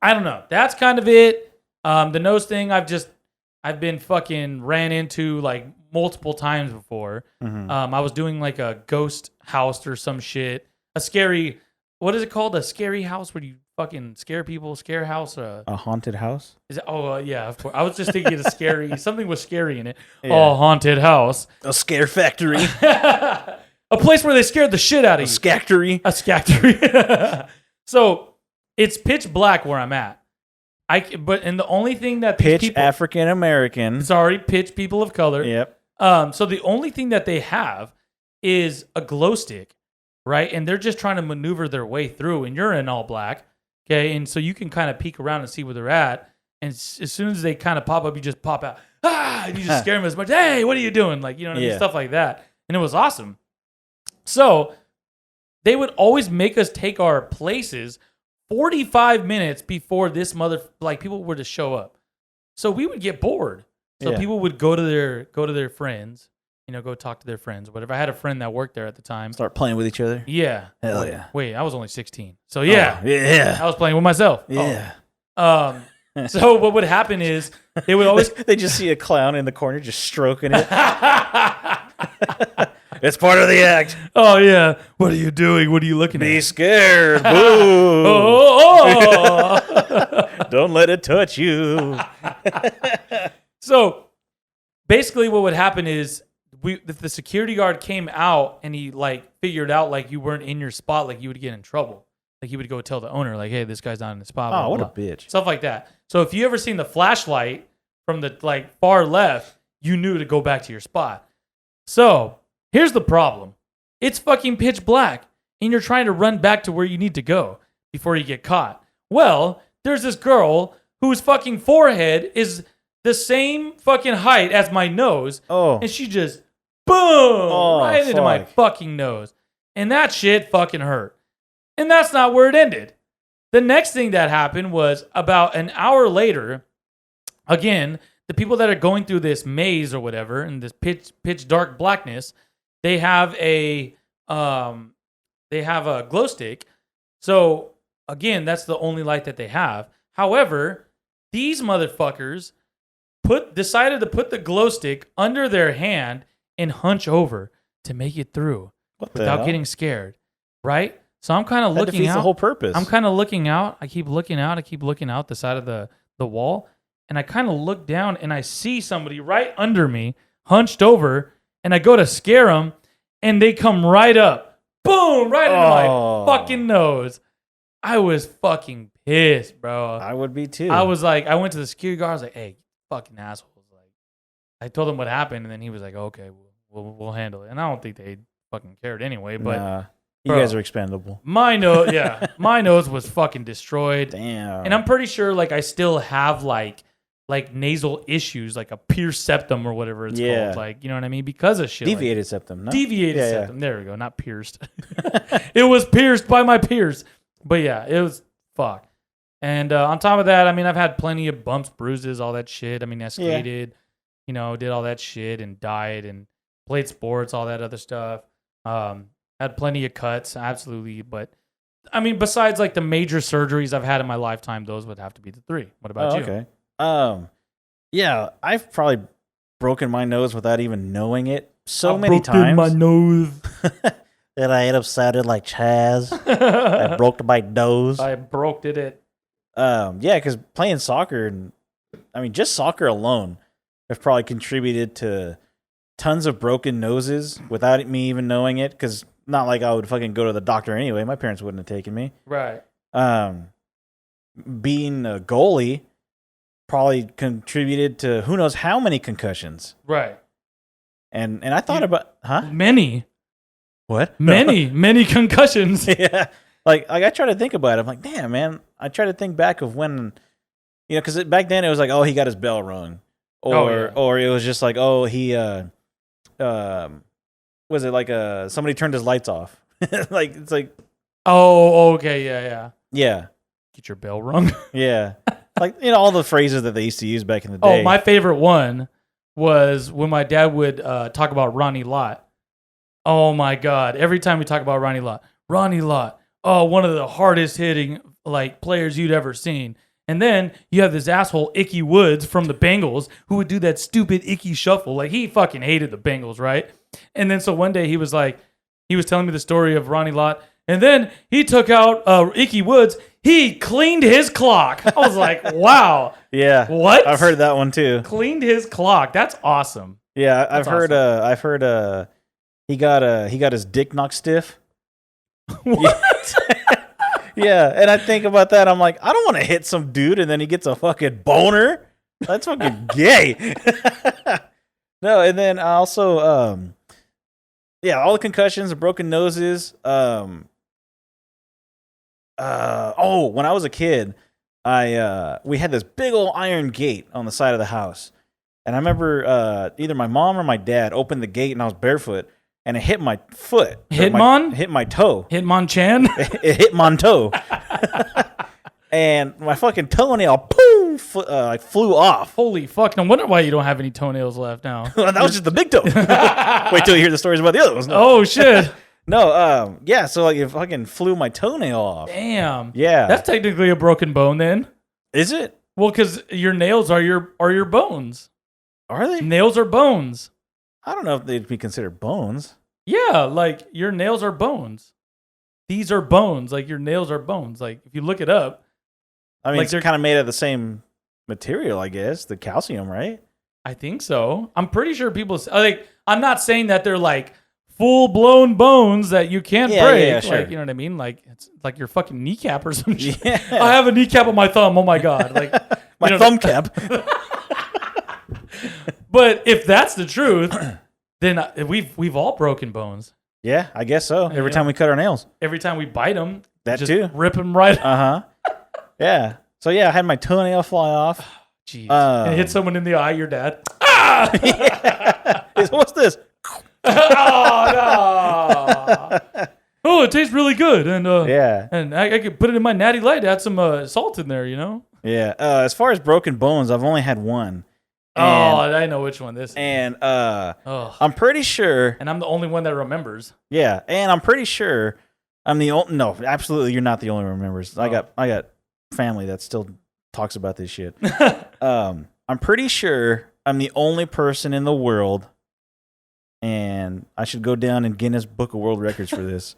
I don't know. That's kind of it. The nose thing, I've been fucking ran into like multiple times before. Mhm. I was doing like a ghost house or some shit. A scary, what is it called? A scary house where you fucking scare people? Scare house? A haunted house? Is it? Oh, yeah, of course. I was just thinking of scary. Something was scary in it. Yeah. Oh, haunted house. A scare factory. A place where they scared the shit out of A you. scactory. A scactory. So it's pitch black where I'm at. And the only thing that these Pitch people, African American. sorry, pitch people of color. Yep. So the only thing that they have is a glow stick, right? And they're just trying to maneuver their way through, and you're in all black, okay? And so you can kind of peek around and see where they're at. And as soon as they kind of pop up, you just pop out, and you just scare them as much. Hey, what are you doing? Like, you know what I mean? Yeah. Stuff like that. And it was awesome. So they would always make us take our places 45 minutes before this people were to show up. So we would get bored. So Yeah. people would go to their friends, go talk to their friends or whatever. I had a friend that worked there at the time. Start playing with each other. Yeah. Hell yeah. Wait, I was only 16. So yeah. Oh, yeah. I was playing with myself. Yeah. So what would happen is they would always They just see a clown in the corner just stroking it. It's part of the act. Oh yeah. What are you doing? What are you looking Be at? scared. Boo. Oh. Don't let it touch you. So basically what would happen is if the security guard came out and he like figured out like you weren't in your spot, like you would get in trouble. Like he would go tell the owner like, hey, this guy's not in the spot. Oh, blah, what blah, a blah. bitch. Stuff like that. So if you ever seen the flashlight from the like far left, you knew to go back to your spot. So here's the problem. It's fucking pitch black and you're trying to run back to where you need to go before you get caught. Well, there's this girl whose fucking forehead is the same fucking height as my nose. Oh. And she just, boom, right into my fuck. fucking nose. And that shit fucking hurt. And that's not where it ended. The next thing that happened was about an hour later, again, the people that are going through this maze or whatever, and this pitch dark blackness, they have a glow stick. So again, that's the only light that they have. However, these motherfuckers decided to put the glow stick under their hand and hunch over to make it through without getting scared, right? So I'm kind of looking defeats out. the whole purpose. I'm kind of looking out. I keep looking out. The side of the wall, and I kind of look down and I see somebody right under me, hunched over, and I go to scare them, and they come right up, boom, right into my fucking nose. I was fucking pissed, bro. I would be too. I was like, I went to the security guard. I was like, hey, fucking assholes. Like, I told him what happened, and then he was like, okay, we'll handle it. And I don't think they fucking cared anyway, but. Nah. You Bro, guys are expendable. My nose, my nose was fucking destroyed. Damn. And I'm pretty sure, like, I still have like nasal issues, like a pierced septum or whatever it's called. Like, you know what I mean? Because of shit. Deviated septum. No? Deviated septum. There we go. Not pierced. It was pierced by my peers. But yeah, it was fuck. And on top of that, I mean, I've had plenty of bumps, bruises, all that shit. I mean, I skated, did all that shit and died and played sports, all that other stuff. Had plenty of cuts, absolutely. But I mean, besides like the major surgeries I've had in my lifetime, those would have to be the three. What about you? Okay. Yeah, I've probably broken my nose without even knowing it many times. My nose. That I end up sounding like Chaz. I broke my nose. I broke it. Yeah, because playing soccer and just soccer alone have probably contributed to tons of broken noses without me even knowing it. Because not like I would fucking go to the doctor anyway. My parents wouldn't have taken me. Right. Being a goalie probably contributed to who knows how many concussions. Right. And I thought about many. What? Many concussions. Yeah. Like I try to think about it. I'm like, damn, man. I try to think back of when, because back then it was like, oh, he got his bell rung, or it was just like, oh, he was it like somebody turned his lights off? Like it's like, oh, okay, yeah. Get your bell rung. Yeah, like all the phrases that they used to use back in the day. Oh, my favorite one was when my dad would talk about Ronnie Lott. Oh my God! Every time we talk about Ronnie Lott, oh, one of the hardest hitting like players you'd ever seen. And then you have this asshole Icky Woods from the Bengals who would do that stupid Icky shuffle. Like he fucking hated the Bengals, right? And then so one day he was telling me the story of Ronnie Lott, and then he took out Icky Woods. He cleaned his clock. I was like, wow. Yeah. What? I've heard that one too. Cleaned his clock. That's awesome. Yeah, I've heard he got his dick knocked stiff. What? Yeah, and I think about that. I'm like, I don't want to hit some dude and then he gets a fucking boner. That's fucking gay. No, and then also, all the concussions and broken noses. When I was a kid, we had this big old iron gate on the side of the house, and I remember either my mom or my dad opened the gate and I was barefoot. And it hit my foot. Hitmon? Hit my toe. Hitmon Chan? It hit my toe. and my fucking toenail, boom, flew off. Holy fuck! No wonder why you don't have any toenails left now. That was just the big toe. Wait till you hear the stories about the other ones. No. Oh shit! No, yeah. So like, it fucking flew my toenail off. Damn. Yeah. That's technically a broken bone then. Is it? Well, because your nails are your bones. Are they? Nails are bones. I don't know if they'd be considered bones. Yeah, like your nails are bones. These are bones. Like your nails are bones. Like if you look it up. I mean, Like it's they're- kind of made of the same material, I guess. The calcium, right? I think so. I'm pretty sure people like. I'm not saying that they're like full blown bones that you can't Yeah, break. yeah, sure. Like you know what I mean? Like it's like your fucking kneecap or some shit. Yeah. I have a kneecap on my thumb. Oh my god! Like My you know, thumb cap. But if that's the truth, then we've all broken bones. Yeah, I guess so. Every Yeah. time we cut our nails. Every time we bite them, That just too. rip them right. Yeah. So yeah, I had my toenail fly off. Jeez. Um, And hit someone in the eye. Your dad. What's this? Oh no! Oh, it tastes really good, and Yeah. and I could put it in my natty light. Add some salt in there, you know. Yeah. As far as broken bones, I've only had one. Oh, I know which one this is. And Oh, I'm pretty sure. and I'm the only one that remembers. Yeah, and I'm pretty sure I'm the only. No, absolutely, you're not the only one who remembers. I got family that still talks about this shit. I'm pretty sure I'm the only person in the world, and I should go down in Guinness Book of World Records for this.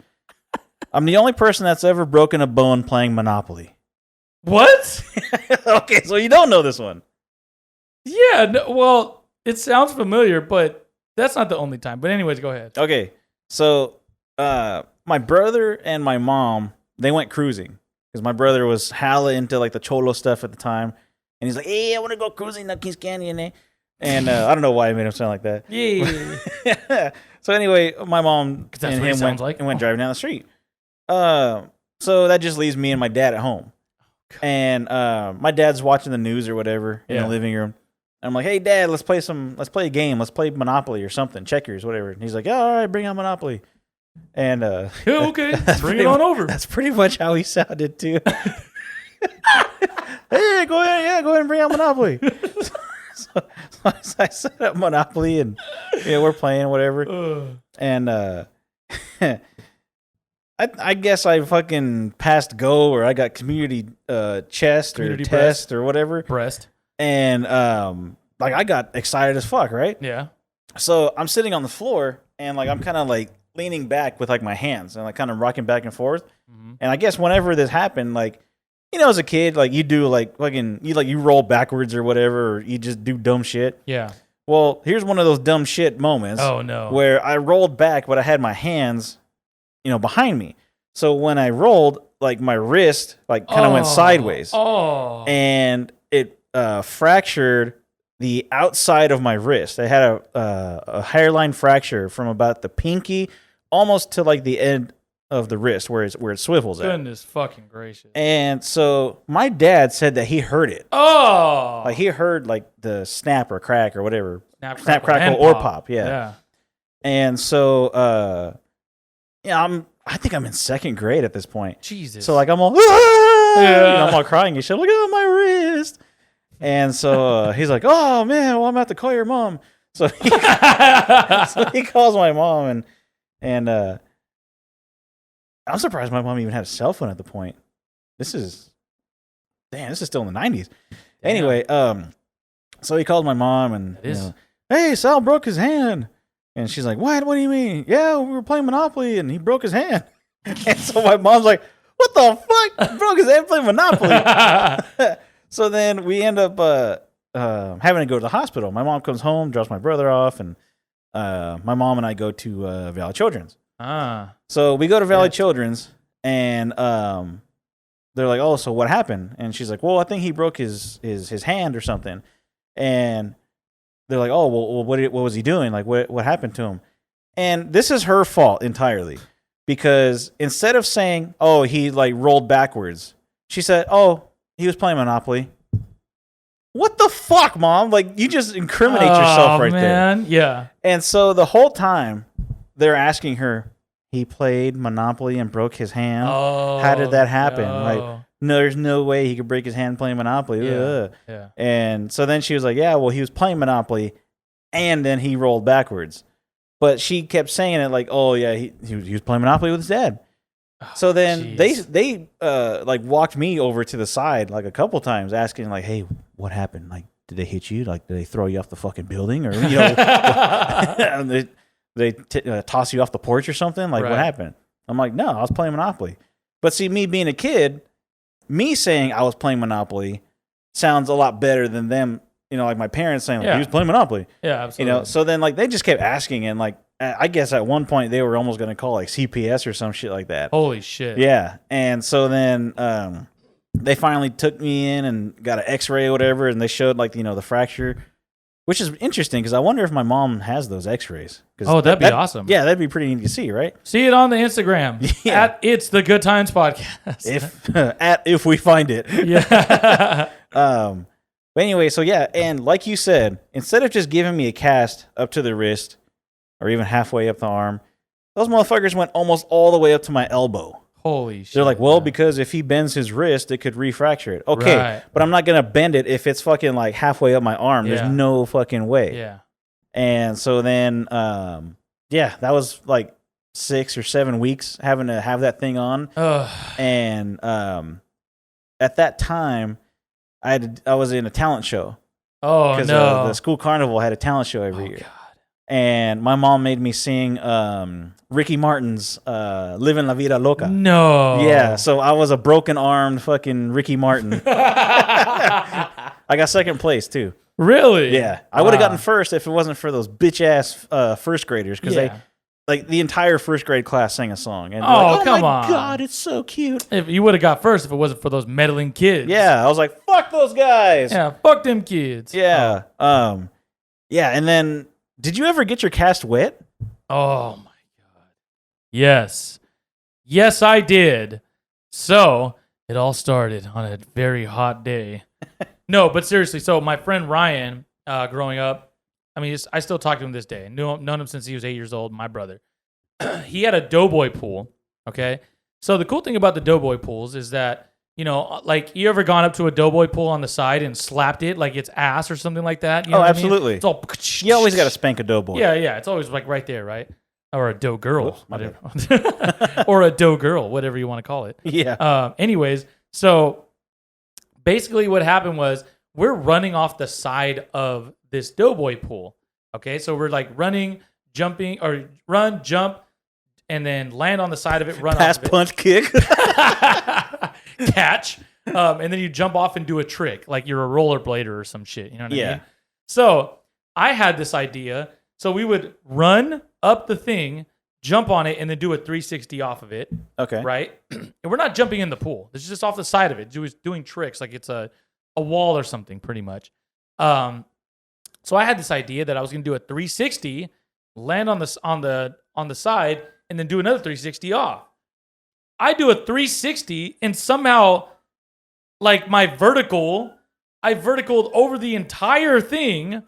I'm the only person that's ever broken a bone playing Monopoly. What? Okay, so you don't know this one. Yeah. No, well, it sounds familiar, but that's not the only time. But anyways, go ahead. Okay, so my brother and my mom, they went cruising because my brother was hella into like the cholo stuff at the time, and he's like, "Hey, I want to go cruising to Kings Canyon," eh? And I don't know why I made him sound like that. Yeah. So anyway, my mom that's and what he him sounds like. went driving down the street. So that just leaves me and my dad at home, and my dad's watching the news or whatever in Yeah. the living room. And I'm like, "Hey, Dad, let's play a game. Let's play Monopoly or something, checkers, whatever." And he's like, "Yeah, all right, bring on Monopoly." And Yeah, okay. Bring pretty it on mu- over. That's pretty much how he sounded too. Hey, go ahead and bring out Monopoly. so I set up Monopoly, and we're playing whatever. And I guess I fucking passed go, or I got community chest Community or test or whatever. Breast. And like I got excited as fuck, right? Yeah. So I'm sitting on the floor, and like I'm kind of like leaning back with like my hands and like kind of rocking back and forth. Mm-hmm. And I guess whenever this happened, like, you know, as a kid, like you do like fucking you roll backwards or whatever, or you just do dumb shit. Yeah. Well, here's one of those dumb shit moments. Oh no. Where I rolled back, but I had my hands, behind me. So when I rolled, like my wrist like kind of went sideways. Oh. And it fractured the outside of my wrist. I had a hairline fracture from about the pinky almost to like the end of the wrist where it swivels at. Goodness fucking gracious. And so my dad said that he heard it. Oh. Like he heard like the snap or crack or whatever. Snap, crackle, and or pop. Yeah. Yeah. And so I think I'm in second grade at this point. Jesus. So like I'm all Yeah. I'm all crying and shit. Like, oh, my wrist. And so he's like, "Oh man, well I'm about to call your mom." So he calls my mom, and I'm surprised my mom even had a cell phone at the point. This is still in the 90s. Anyway, so he called my mom and "Hey, Sal broke his hand." And she's like, "What? What do you mean?" "Yeah, we were playing Monopoly and he broke his hand." And so my mom's like, "What the fuck? He broke his hand playing Monopoly." So then we end up having to go to the hospital. My mom comes home, drops my brother off, and my mom and I go to Valley Children's. So we go to Valley Children's, and they're like, "Oh, so what happened?" And she's like, "Well, I think he broke his hand or something." And they're like, "Oh, well, what was he doing? Like, what happened to him?" And this is her fault entirely, because instead of saying, "Oh, he like rolled backwards," she said, "Oh, he was playing Monopoly." What the fuck, Mom? Like, you just incriminate yourself right there. Yeah. And so the whole time they're asking her, "He played Monopoly and broke his hand. Oh, How did that happen?" no. Like, no, there's no way he could break his hand playing Monopoly. Ugh. Yeah. And so then she was like, yeah, well, he was playing Monopoly, and then he rolled backwards. But she kept saying it like, oh, yeah, he was playing Monopoly with his dad. So then they like walked me over to the side like a couple times asking like, hey, what happened? Like, did they hit you? Like, did they throw you off the fucking building? Or, you know, they toss you off the porch or something? Like, what happened? I'm like, no, I was playing Monopoly. But see, me being a kid, me saying I was playing Monopoly sounds a lot better than them, you know, like my parents saying, like, he was playing Monopoly. Yeah, absolutely. You know, so then, like, they just kept asking, and, like, I guess at one point they were almost going to call, like, CPS or some shit like that. Holy shit. Yeah. And so then they finally took me in and got an x-ray or whatever, and they showed, like, you know, the fracture, which is interesting because I wonder if my mom has those x-rays. Oh, that'd be awesome. Yeah, that'd be pretty neat to see, right? See it on the Instagram at It's the Good Times Podcast. If we find it. Yeah. But anyway, so yeah, and like you said, instead of just giving me a cast up to the wrist or even halfway up the arm, those motherfuckers went almost all the way up to my elbow. Holy shit. They're like, well, because if he bends his wrist, it could refracture it. Okay, but I'm not going to bend it if it's fucking like halfway up my arm. There's no fucking way. Yeah. And so then, that was like 6 or 7 weeks having to have that thing on. And at that time, I was in a talent show. Oh, no. Because the school carnival had a talent show every year. God. And my mom made me sing Ricky Martin's Living La Vida Loca. No. Yeah, so I was a broken-armed fucking Ricky Martin. I got second place, too. Really? Yeah. I would have gotten first if it wasn't for those bitch-ass first graders, because they... Like, the entire first grade class sang a song. And oh, like, come my on. God, it's so cute. If you would have got first if it wasn't for those meddling kids. Yeah, I was like, fuck those guys. Yeah, fuck them kids. Yeah. Yeah, and then, did you ever get your cast wet? Oh, my God. Yes. Yes, I did. So, it all started on a very hot day. No, but seriously, so my friend Ryan, growing up, I mean, I still talk to him this day. Known him since he was 8 years old, my brother. He had a doughboy pool, okay? So the cool thing about the doughboy pools is that, you know, like, you ever gone up to a doughboy pool on the side and slapped it like it's ass or something like that? You know what absolutely. I mean? It's all... You always got to spank a doughboy. Yeah. It's always like right there, right? Or a dough girl. Whatever. Or a dough girl, whatever you want to call it. Yeah. Anyways, so basically what happened was we're running off the side of this doughboy pool. Okay, so we're like running, jumping, or run, jump, and then land on the side of it, run Pass, off of it. punch, kick. Catch. And then you jump off and do a trick, like you're a rollerblader or some shit. You know what I mean? Yeah. So I had this idea. So we would run up the thing, jump on it, and then do a 360 off of it. Okay. Right? And we're not jumping in the pool. This is just off the side of it. Doing tricks like it's a wall or something, pretty much. So I had this idea that I was going to do a 360, land on the side, and then do another 360 off. I do a 360, and somehow, like I verticaled over the entire thing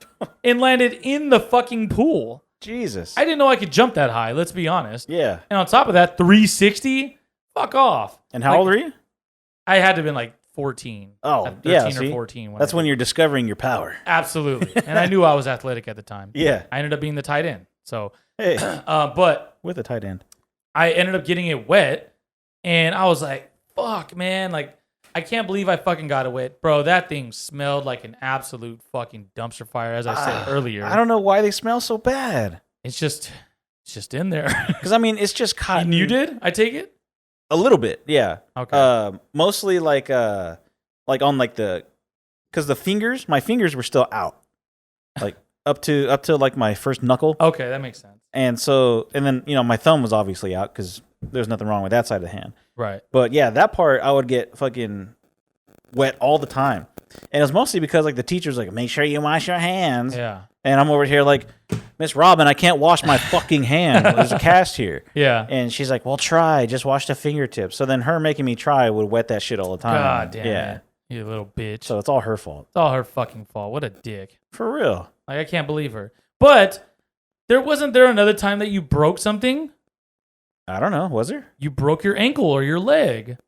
and landed in the fucking pool. Jesus. I didn't know I could jump that high, let's be honest. Yeah. And on top of that, 360? Fuck off. And how old are you? I had to have been like 14. Oh, 13 yeah. or 14. That's when you're discovering your power. Absolutely. And I knew I was athletic at the time. Yeah. I ended up being the tight end. So, hey, but with a tight end, I ended up getting it wet, and I was like, fuck, man. Like, I can't believe I fucking got it wet. Bro, that thing smelled like an absolute fucking dumpster fire, as I said earlier. I don't know why they smell so bad. It's just in there. Because, I mean, it's just cotton. And you did? I take it? A little bit, yeah. Okay. Mostly like on like because my fingers were still out, like up to like my first knuckle. Okay, that makes sense. And then my thumb was obviously out because there's nothing wrong with that side of the hand. Right. But yeah, that part I would get fucking wet all the time, and it was mostly because like the teacher's like, make sure you wash your hands. Yeah. And I'm over here like, Miss Robin, I can't wash my fucking hand. There's a cast here. Yeah. And she's like, well, try. Just wash the fingertips. So then her making me try would wet that shit all the time. God damn it. You little bitch. So it's all her fault. It's all her fucking fault. What a dick. For real. Like, I can't believe her. But wasn't there another time that you broke something? I don't know. Was there? You broke your ankle or your leg.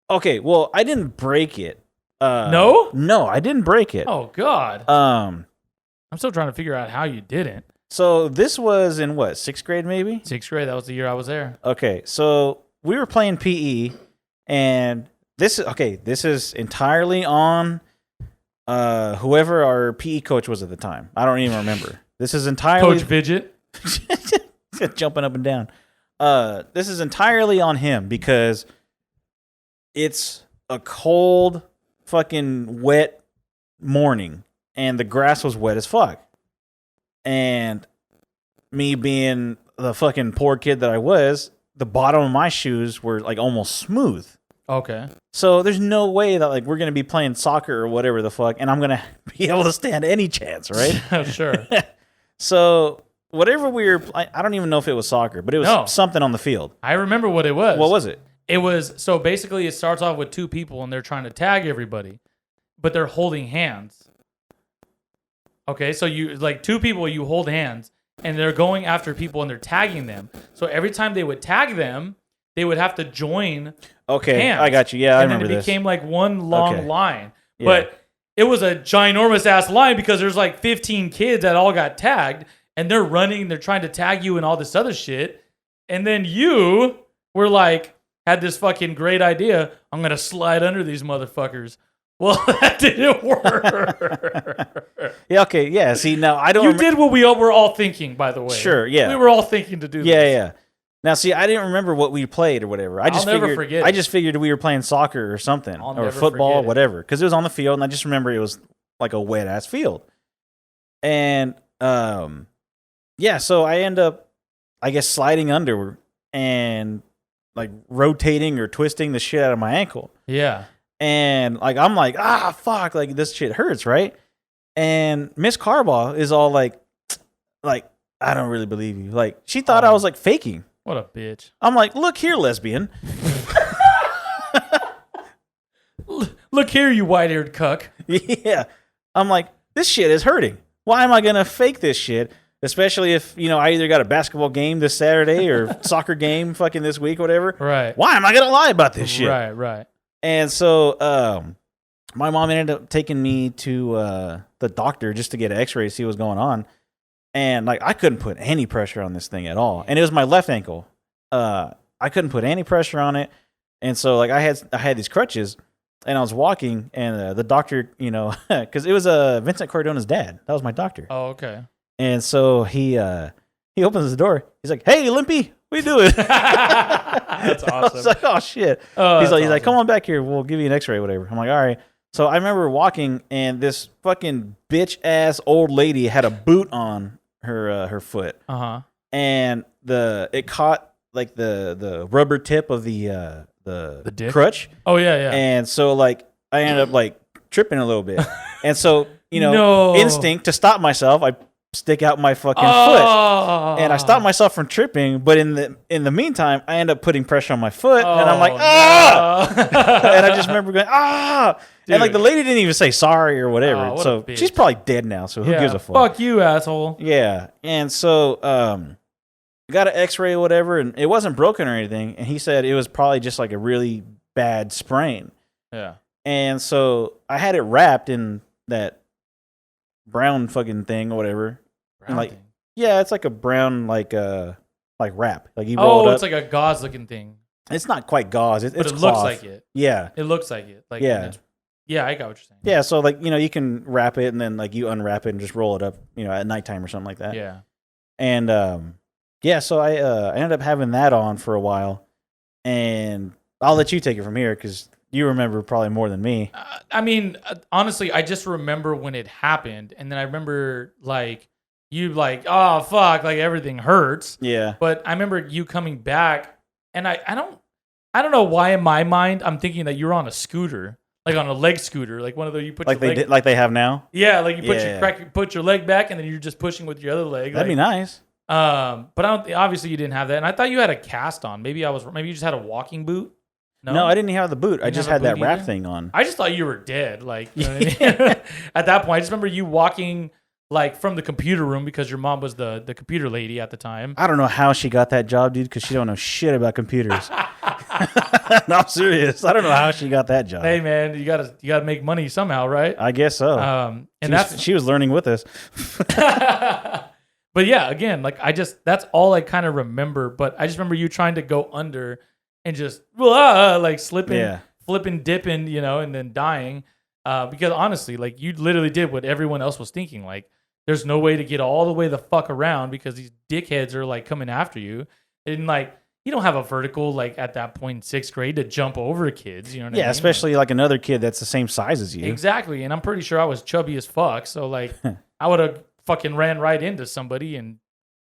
Okay, well, I didn't break it. No? No, I didn't break it. Oh, God. Um, I'm still trying to figure out how you didn't. so this was in what, 6th grade maybe? 6th grade, that was the year I was there. Okay, so we were playing PE, and this is entirely on whoever our PE coach was at the time. I don't even remember. This is entirely Coach Fidget. jumping up and down. This is entirely on him because it's a cold, fucking wet morning, and the grass was wet as fuck. And me being the fucking poor kid that I was, the bottom of my shoes were like almost smooth. Okay. So there's no way that like we're gonna be playing soccer or whatever the fuck, and I'm gonna be able to stand any chance, right? Sure. So whatever we were, I don't even know if it was soccer, but it was something on the field. I remember what it was. What was it? It was, so basically it starts off with 2 people and they're trying to tag everybody, but they're holding hands. Okay, so you, like 2 people, you hold hands and they're going after people and they're tagging them. So every time they would tag them, they would have to join hands. I got you. Yeah, I remember And then it this. became like one long line. Yeah. But it was a ginormous ass line because there's like 15 kids that all got tagged and they're running, they're trying to tag you and all this other shit. And then you were like, had this fucking great idea. I'm going to slide under these motherfuckers. Well, that didn't work. Yeah, okay, yeah. See, now I don't You did what we all were all thinking, by the way. Sure, yeah. We were all thinking to do Yeah, this. yeah. Now, see, I didn't remember what we played or whatever. I just never figured, forget I it. just figured we were playing soccer or something, I'll or never football, forget it. whatever, because it was on the field, and I just remember it was like a wet ass field. And yeah, so I end up, I guess, sliding under and like rotating or twisting the shit out of my ankle. Yeah. And like I'm like, fuck, like this shit hurts, right? And Miss Carbaugh is all like I don't really believe you. Like she thought I was like faking. What a bitch. I'm like, look here, lesbian. Look here, you white-haired cuck. Yeah. I'm like, this shit is hurting. Why am I gonna fake this shit? Especially if, I either got a basketball game this Saturday or soccer game fucking this week, whatever. Right. Why am I gonna lie about this shit? Right. And so my mom ended up taking me to the doctor just to get an x-ray to see what was going on. And like I couldn't put any pressure on this thing at all. And it was my left ankle. I couldn't put any pressure on it. And so like I had these crutches and I was walking and the doctor, because it was Vincent Cordona's dad. That was my doctor. Oh, okay. And so he opens the door. He's like, "Hey, Limpy, what you doing?" That's awesome. I was like, "Oh shit." He's like, "Come on back here. We'll give you an x-ray, whatever." I'm like, "All right." So I remember walking, and this fucking bitch ass old lady had a boot on her foot, and it caught like the rubber tip of the dick? crutch. Oh yeah. And so like I ended up like tripping a little bit, and so No. instinct to stop myself, I stick out my fucking foot, and I stopped myself from tripping. But in the meantime, I end up putting pressure on my foot, and I'm like, and I just remember going, Dude. and like the lady didn't even say sorry or whatever. Oh, what a So bitch. she's probably dead now. So who gives a fuck? Fuck you, asshole. Yeah, and so got an X-ray or whatever, and it wasn't broken or anything. And he said it was probably just like a really bad sprain. Yeah. And so I had it wrapped in that brown fucking thing or whatever. And like, thing. yeah, it's like a brown like wrap. Like you roll it up. It's like a gauze looking thing. It's not quite gauze. It's But it cloth. looks like it. Yeah. It looks like it. Like Yeah. Yeah, I got what you're saying. Yeah. So like you can wrap it and then like you unwrap it and just roll it up at nighttime or something like that. Yeah. And yeah, so I ended up having that on for a while, and I'll let you take it from here because you remember probably more than me. I mean, honestly, I just remember when it happened, and then I remember like you like, oh fuck, like everything hurts. Yeah. But I remember you coming back, and I don't know why in my mind I'm thinking that you're on a scooter, like on a leg scooter, like one of those you put Like your they leg, did, like they have now. yeah, like you put Yeah. put your leg back, and then you're just pushing with your other leg. That'd be nice. But I don't. Obviously, you didn't have that, and I thought you had a cast on. Maybe you just had a walking boot. No, I didn't have the boot. I didn't just have had a that boot wrap either? thing on. I just thought you were dead. Like you know what I mean? At that point, I just remember you walking like from the computer room because your mom was the computer lady at the time. I don't know how she got that job, dude, because she don't know shit about computers. No, I'm serious. I don't know how she got that job. Hey man, you gotta make money somehow, right? I guess so. And she was learning with us. But yeah, again, like that's all I kind of remember. But I just remember you trying to go under and just like slipping, flipping, dipping, and then dying. Because honestly, like you literally did what everyone else was thinking. Like there's no way to get all the way the fuck around because these dickheads are like coming after you. And like you don't have a vertical like at that point in 6th grade to jump over kids. You know what I mean? Especially like another kid that's the same size as you. Exactly. And I'm pretty sure I was chubby as fuck. So like I would have fucking ran right into somebody and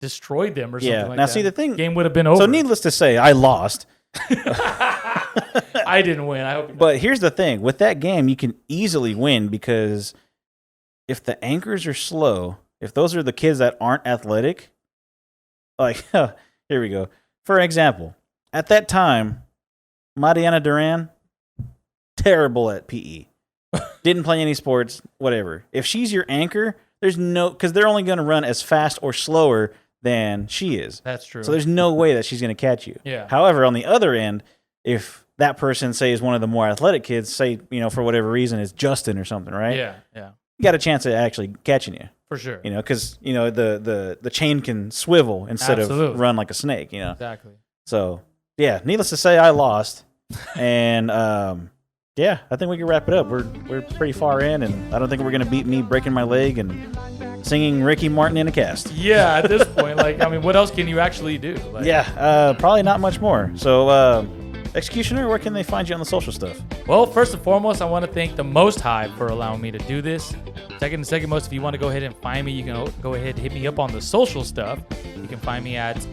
destroyed them or something like that. Now see the thing, game would have been over. So needless to say, I lost. I didn't win. I hope you But here's the thing, with that game, you can easily win because if the anchors are slow, if those are the kids that aren't athletic, like here we go. For example, at that time, Mariana Duran, terrible at PE. Didn't play any sports, whatever. If she's your anchor, there's no, because they're only going to run as fast or slower than she is. That's true. So there's no way that she's going to catch you. Yeah. However, on the other end, if that person, say, is one of the more athletic kids, say, for whatever reason, is Justin or something, right? Yeah. You got a chance at actually catching you. For sure. Because, the chain can swivel instead of run like a snake, Exactly. So, yeah, needless to say, I lost. And, yeah, I think we can wrap it up. We're pretty far in, and I don't think we're going to beat me breaking my leg and singing Ricky Martin in a cast. Yeah, at this point, what else can you actually do? Probably not much more. So, Executioner, where can they find you on the social stuff? Well, first and foremost, I want to thank the Most High for allowing me to do this. Second most, if you want to go ahead and find me, you can go ahead and hit me up on the social stuff. You can find me at,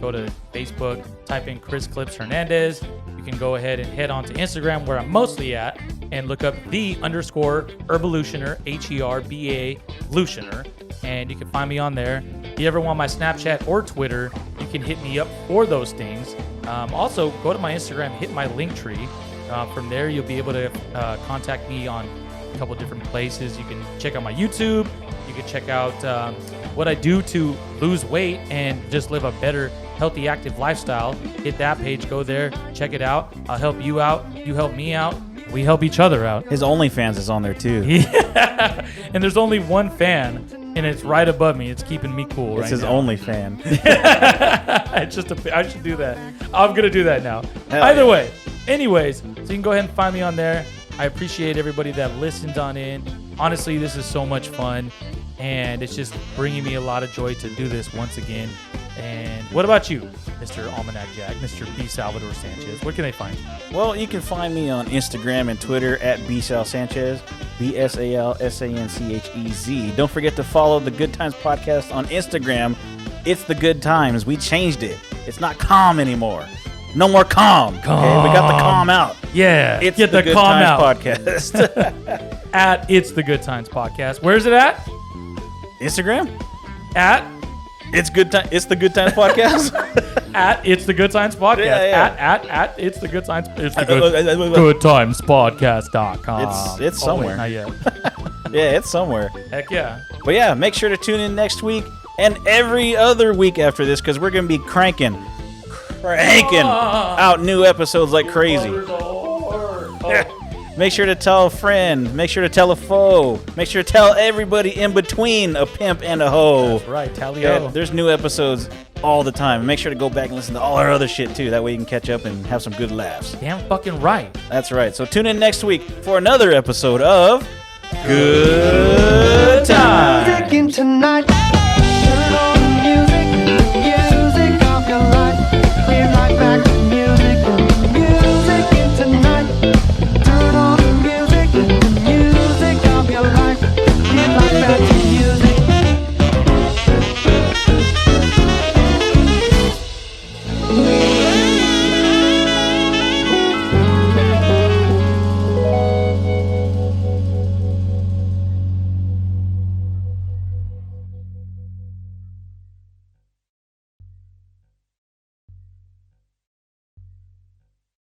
go to Facebook, type in Chris Clips Hernandez. You can go ahead and head on to Instagram, where I'm mostly at, and look up _Herbalutioner, HERBA Lutioner, and you can find me on there. If you ever want my Snapchat or Twitter, you can hit me up for those things. Also, go to my Instagram, hit my link tree. From there, you'll be able to contact me on a couple different places. You can check out my YouTube. You can check out what I do to lose weight and just live a better, healthy, active lifestyle. Hit that page. Go there. Check it out. I'll help you out. You help me out. We help each other out. His OnlyFans is on there, too. Yeah. And there's only one fan, and it's right above me. It's keeping me cool it's his now. only fan. It's just I should do that. I'm going to do that now. Either way. Anyways, so you can go ahead and find me on there. I appreciate everybody that listens on in. Honestly, this is so much fun, and it's just bringing me a lot of joy to do this once again. And what about you, Mr. Almanac Jack, Mr. B. Salvador Sanchez? Where can they find you? Well, you can find me on Instagram and Twitter at BSal Sanchez, BSALSANCHEZ. Don't forget to follow the Good Times Podcast on Instagram. It's the Good Times. We changed it. It's not calm anymore. No more calm. Okay? We got the calm out. Yeah. It's Get the the Good calm Times out. Podcast. At It's the Good Times Podcast. Where's it at? Instagram? At It's Good Time. It's the Good Times Podcast. At It's the Good Times Podcast. Yeah. At It's the Good Times. It's the Good Times Podcast.com. It's somewhere. Not yet. Yeah, it's somewhere. Heck yeah. But yeah, make sure to tune in next week and every other week after this, because we're going to be cranking out new episodes like crazy. Make sure to tell a friend. Make sure to tell a foe. Make sure to tell everybody in between a pimp and a hoe. That's right, tally-o. There's new episodes all the time. Make sure to go back and listen to all our other shit too. That way you can catch up and have some good laughs. Damn fucking right. That's right. So tune in next week for another episode of Good Times. Tonight.